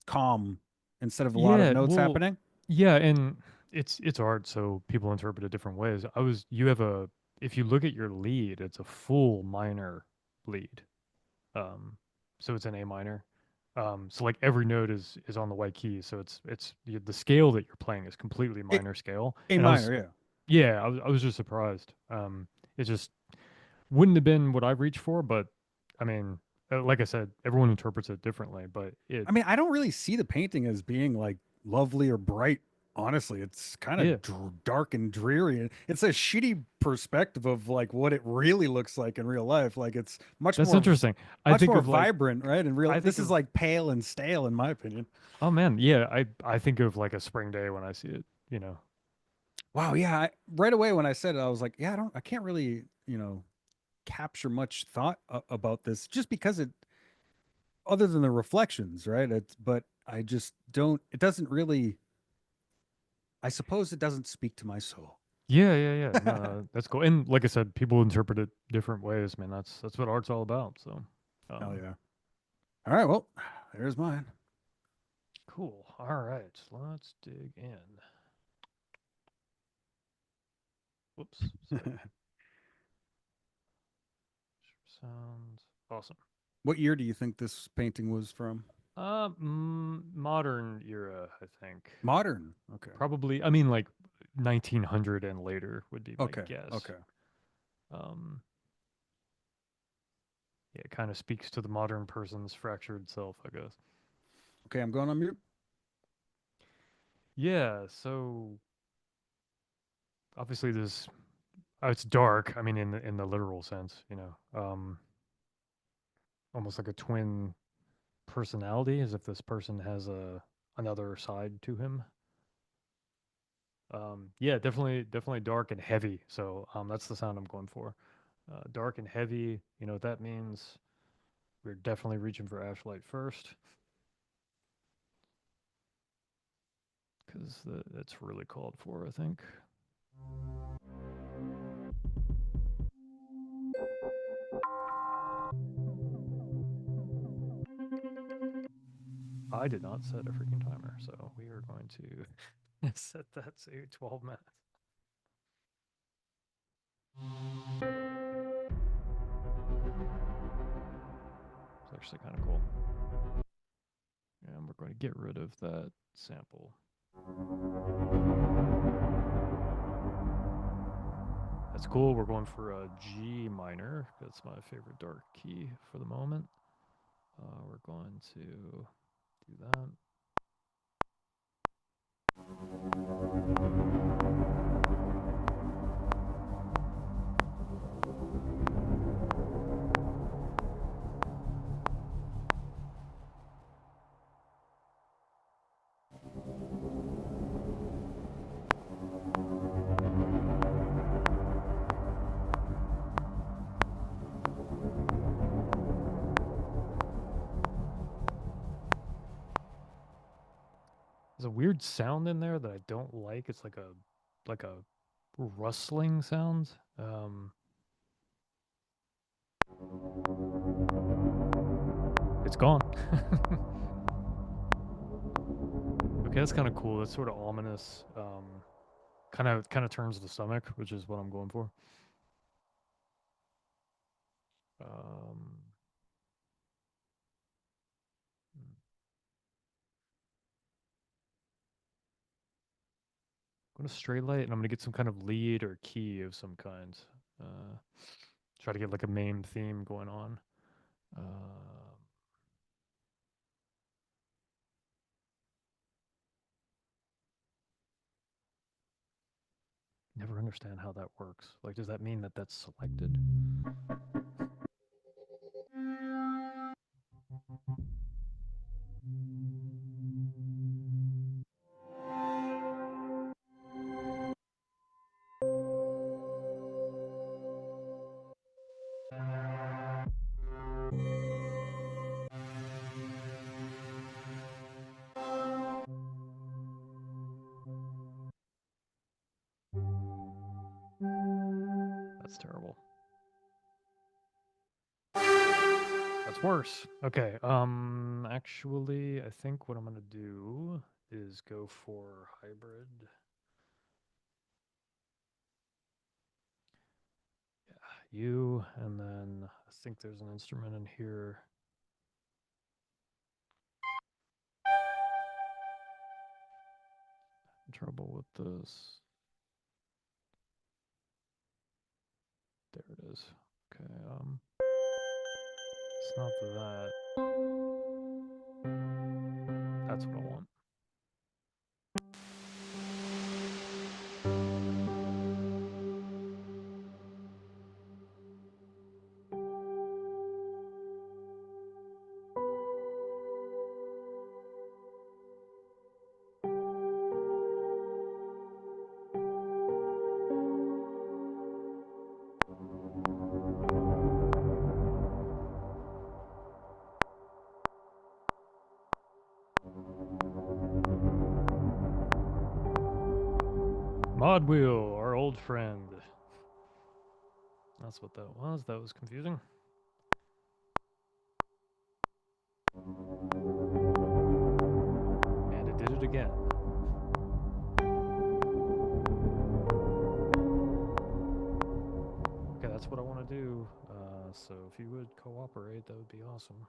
calm instead of a lot of Yeah, notes well, happening. yeah, and it's art, so people interpret it different ways. You have a if you look at your lead, it's a full minor lead. Um, so it's an A minor. So like every note is on the white key, so the scale that you're playing is completely It, minor scale. A And minor, yeah. yeah, I was just surprised. It just wouldn't have been what I reached for, but I mean, like I said, everyone interprets it differently, but I mean, I don't really see the painting as being like lovely or bright. Honestly, it's kind yeah, of dark and dreary. And it's a shitty perspective of like what it really looks like in real life. Like it's that's interesting. I much think more of like vibrant, right? And real, I think this is of like pale and stale, in my opinion. oh man, yeah, I think of like a spring day when I see it, you know. Wow, yeah. Right away when I said it, I was like, yeah, I can't really, capture much thought about this, just because other than the reflections, right? But I just don't. It doesn't really. I suppose it doesn't speak to my soul. Yeah, yeah, yeah. No, that's cool. And like I said, people interpret it different ways, man. That's what art's all about. So, Hell um, yeah. All right, well, there's mine. cool. All right, let's dig in. Whoops, sorry. Sounds awesome. What year do you think this painting was from? Modern era, I think. Modern. Okay. Probably, I mean, like 1900 and later would be my Okay. guess. Okay. Um, yeah, it kind of speaks to the modern person's fractured self, I guess. Okay, I'm going on mute. Yeah, so obviously this it's dark. I mean, in the literal sense, you know, almost like a twin personality, as if this person has a another side to him. Yeah, definitely dark and heavy. So that's the sound I'm going for. Dark and heavy. You know what that means? We're definitely reaching for Ashlight first because that's really called for, I think. I did not set a freaking timer, so we are going to set that to 12 minutes. It's actually kind of cool. And we're going to get rid of that sample. That's cool. We're going for a G minor. That's my favorite dark key for the moment. We're going to do that. weird sound in there that I don't like. It's like a rustling sound. It's gone. Okay, that's kind of cool. That's sort of ominous. Kind of turns the stomach, which is what I'm going for. Um, hmm. Go to straight light, and I'm gonna get some kind of lead or key of some kind. Uh, Try to get like a main theme going on. Uh, Never understand how that works. Like, does that mean that that's selected? That's terrible. That's worse. Okay. Actually, I think what I'm gonna do is go for hybrid. Yeah, you, and then I think there's an instrument in here. Trouble with this. There it is. Okay. It's not that. That's what I want. Mod wheel, our old friend. That's what that was. That was confusing. And it did it again. Okay, that's what I want to do. So if you would cooperate, that would be awesome.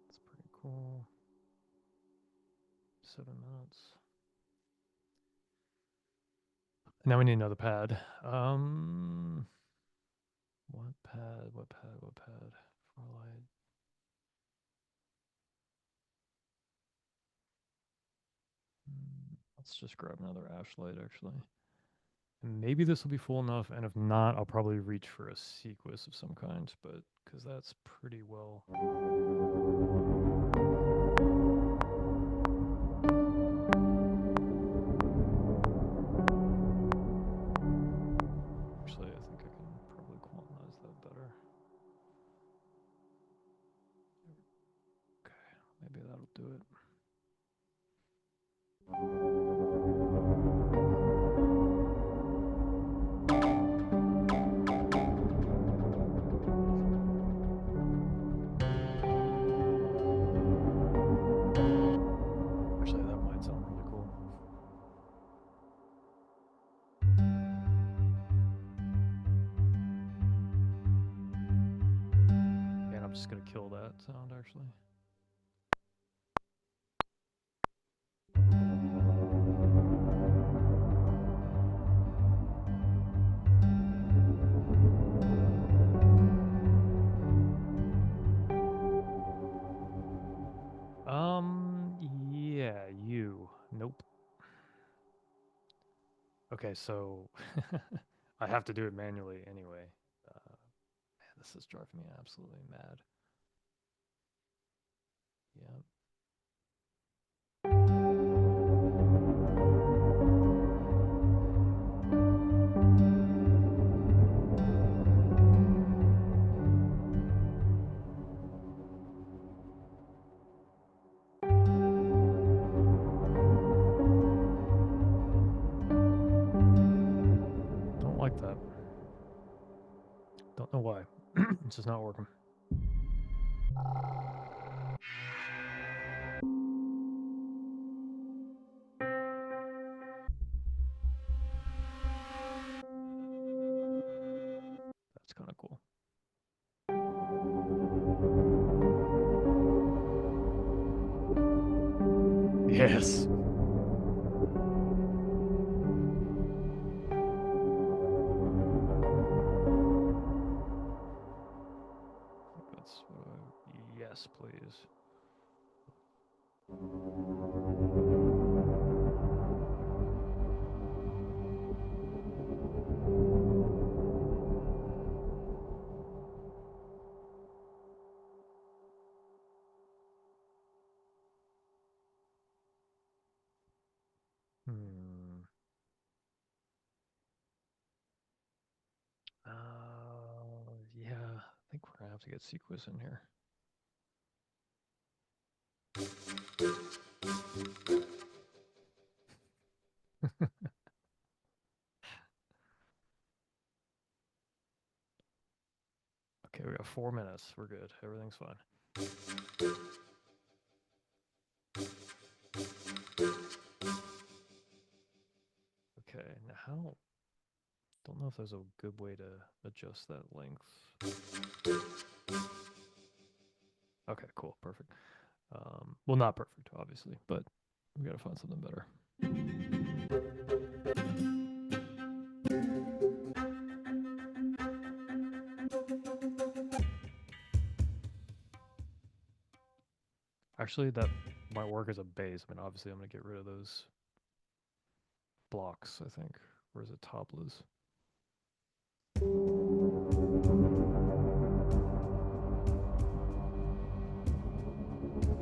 That's pretty cool. 7 minutes. Now we need another pad. What pad? What pad? What pad? For light. Let's just grab another ash light, actually. And maybe this will be full enough, and if not, I'll probably reach for a sequence of some kind, but because that's pretty well. Actually, I think I can probably quantize that better. Okay, maybe that'll do it. Actually, that might sound really cool. Yeah, and I'm just gonna kill that sound, actually. Okay, so I have to do it manually anyway. Man, this is driving me absolutely mad. Yeah. Don't like that. Don't know why. It's just not working. That's kind of cool. Yes. I think that's what I. Yes, please. Hmm. Yeah. I think we're gonna have to get Sequus in here. Okay, we got 4 minutes. We're good. Everything's fine. Okay, now how? Don't know if there's a good way to adjust that length. Okay, cool, perfect. Well, not perfect, obviously, but we gotta find something better. Actually, that might work as a base. I mean, obviously, I'm gonna get rid of those blocks, I think. Or is it topless?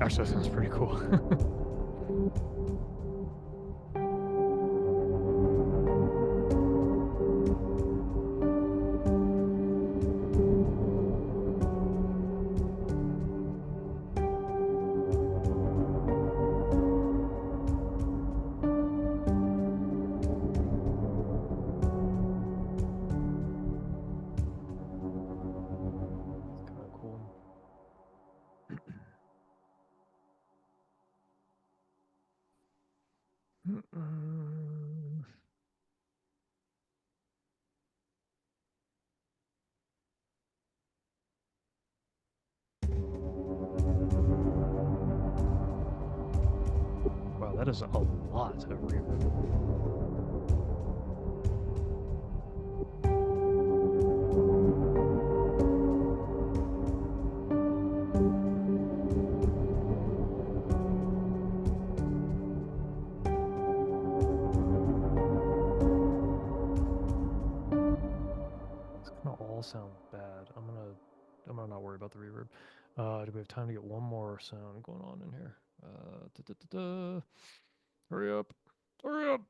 Actually, that sounds pretty cool. Kind of cool. Wow, that is a lot of reverb. It's gonna all sound bad. I'm gonna not worry about the reverb. Do we have time to get one more sound going on in here? Da, da, da, da. Hurry up! Hurry up!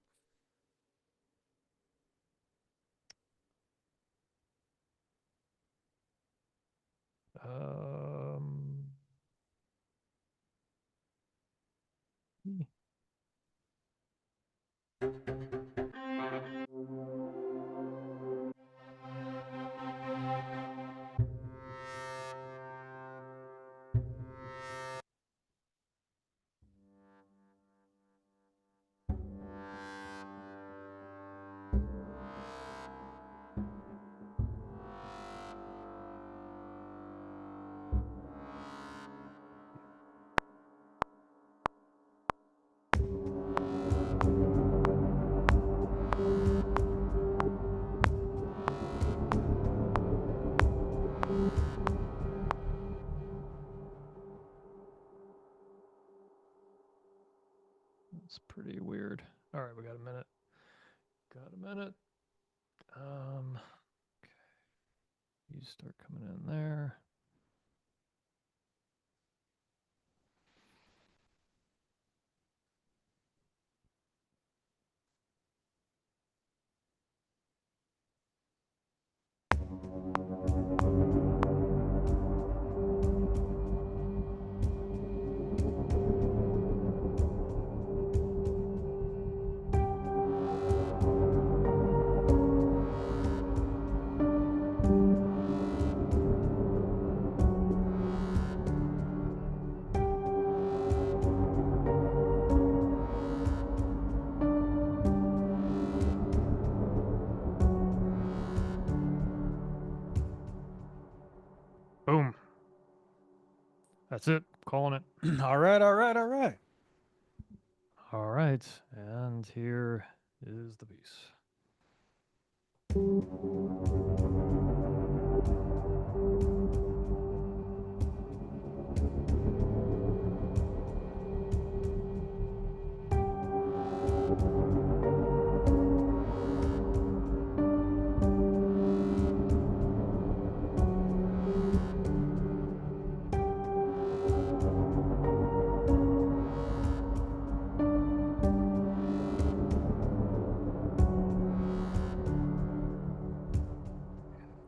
Um, Got a minute. Um, you start coming in there. Boom. That's it. Calling it. All right, all right, all right. All right. And here is the piece.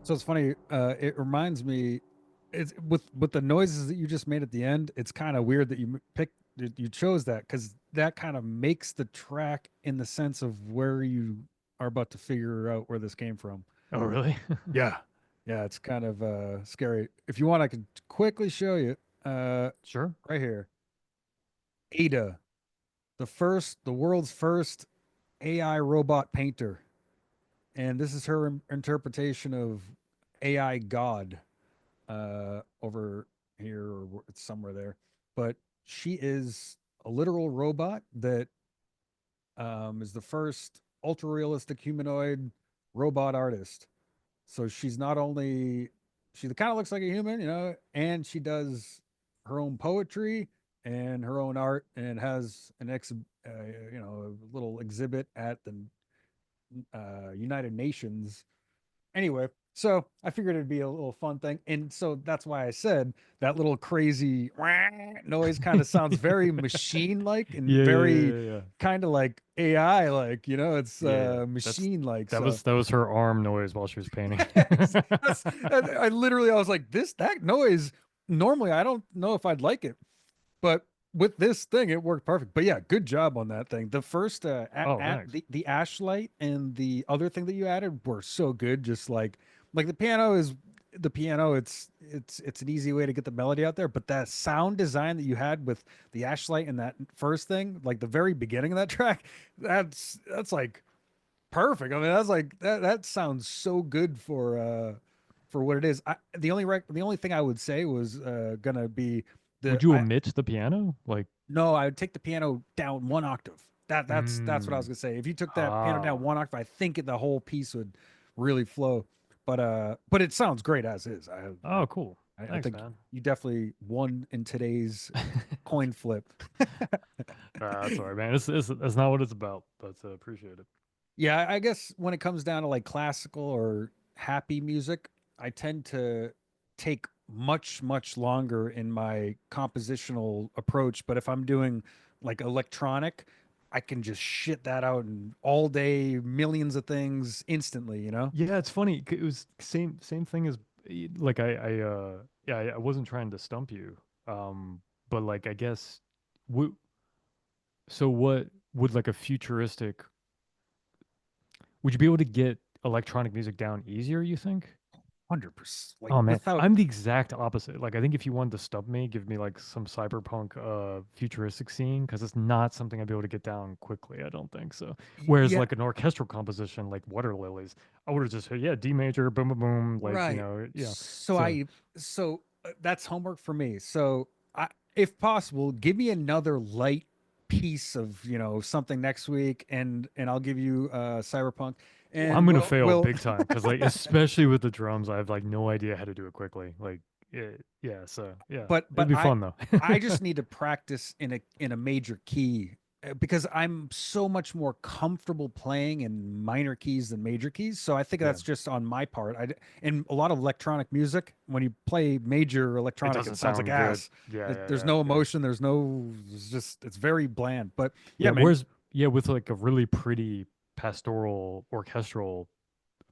So it's funny. It reminds me, it's with the noises that you just made at the end. It's kind of weird that you chose that because that kind of makes the track in the sense of where you are about to figure out where this came from. Oh, really? Yeah, yeah. It's kind of scary. If you want, I could quickly show you. Uh, Sure. right here, Ada, the world's first AI robot painter, and this is her interpretation of AI God. Over here, or it's somewhere there. But she is a literal robot that is the first ultra realistic humanoid robot artist. So she's not only she kind of looks like a human, and she does her own poetry and her own art, and has a little exhibit at the United Nations. Anyway, so I figured it'd be a little fun thing. And so that's why I said that little crazy noise kind of sounds very machine like and Yeah, yeah, very yeah, yeah. kind of like AI like, it's Yeah. That's machine like. that So was that was her arm noise while she was painting. yes, I was like, that noise, normally I don't know if I'd like it, but with this thing, it worked perfect. But yeah, good job on that thing. The first Oh, thanks. the ash light and the other thing that you added were so good. Just like the piano is the piano. It's an easy way to get the melody out there. But that sound design that you had with the ash light and that first thing, like the very beginning of that track, that's like perfect. I mean, that's like that sounds so good for what it is. The only thing I would say was gonna be the Would you I omit the piano? Like, no, I would take the piano down one octave. That's what I was mm, gonna say. If you took that piano down ah, one octave, I think the whole piece would really flow. But it sounds great as is. oh, cool. I Thanks, think man. you definitely won in today's coin flip. That's all right, man. That's not what it's about, but appreciate it. Yeah, I guess when it comes down to like classical or happy music, I tend to take much longer in my compositional approach. But if I'm doing like electronic, I can just shit that out in all day, millions of things instantly, you know? Yeah, it's funny. It was same thing as like yeah, I wasn't trying to stump you. But like I guess what so what would like a futuristic would you be able to get electronic music down easier, you think? 100%. Like Oh man, without I'm the exact opposite. Like I think if you wanted to stump me, give me like some cyberpunk futuristic scene because it's not something I'd be able to get down quickly, I don't think so. Whereas yeah, like an orchestral composition like Water Lilies, I would have just said, yeah, D major, boom boom boom, like, right. yeah. So So that's homework for me. So if possible, give me another light piece of something next week, and I'll give you Cyberpunk, well, I'm and gonna we'll fail we'll. big time because like especially with the drums, I have like no idea how to do it quickly. Like yeah, so yeah, but it'd but be I fun though. I just need to practice in a major key because I'm so much more comfortable playing in minor keys than major keys. So I think Yeah, that's just on my part. And a lot of electronic music, when you play major it electronic, it doesn't sounds like sound good. ass. Yeah, yeah, There's yeah, no yeah. emotion. It's just, it's very bland. But yeah, Yeah, man. whereas yeah, with like a really pretty pastoral orchestral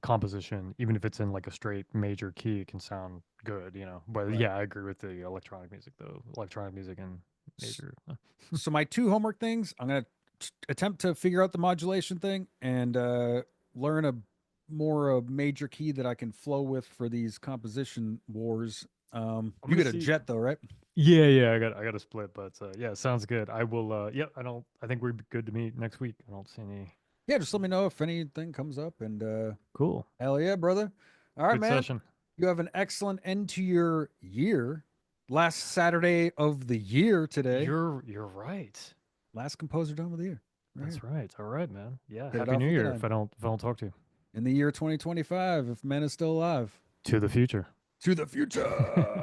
composition, even if it's in like a straight major key, it can sound good, you know. But Right. yeah, I agree with the electronic music though. Electronic music and S- major. So my two homework things, I'm gonna attempt to figure out the modulation thing and learn a more a major key that I can flow with for these composition wars. I'm You gonna get a see. jet though, right? Yeah, yeah, I got a split, but yeah, sounds good. I will. Yeah, I think we're good to meet next week. I don't see any. Yeah, just let me know if anything comes up. And Cool. hell yeah, brother. All right, Good man. session. You have an excellent end to your year. Last Saturday of the year today. You're right. Last composer dome of the year. Right That's here. right. All right, man. Yeah. Hit it Happy off New with the Year. nine. If I don't talk to you. In the year 2025, if man is still alive. To the future. To the future.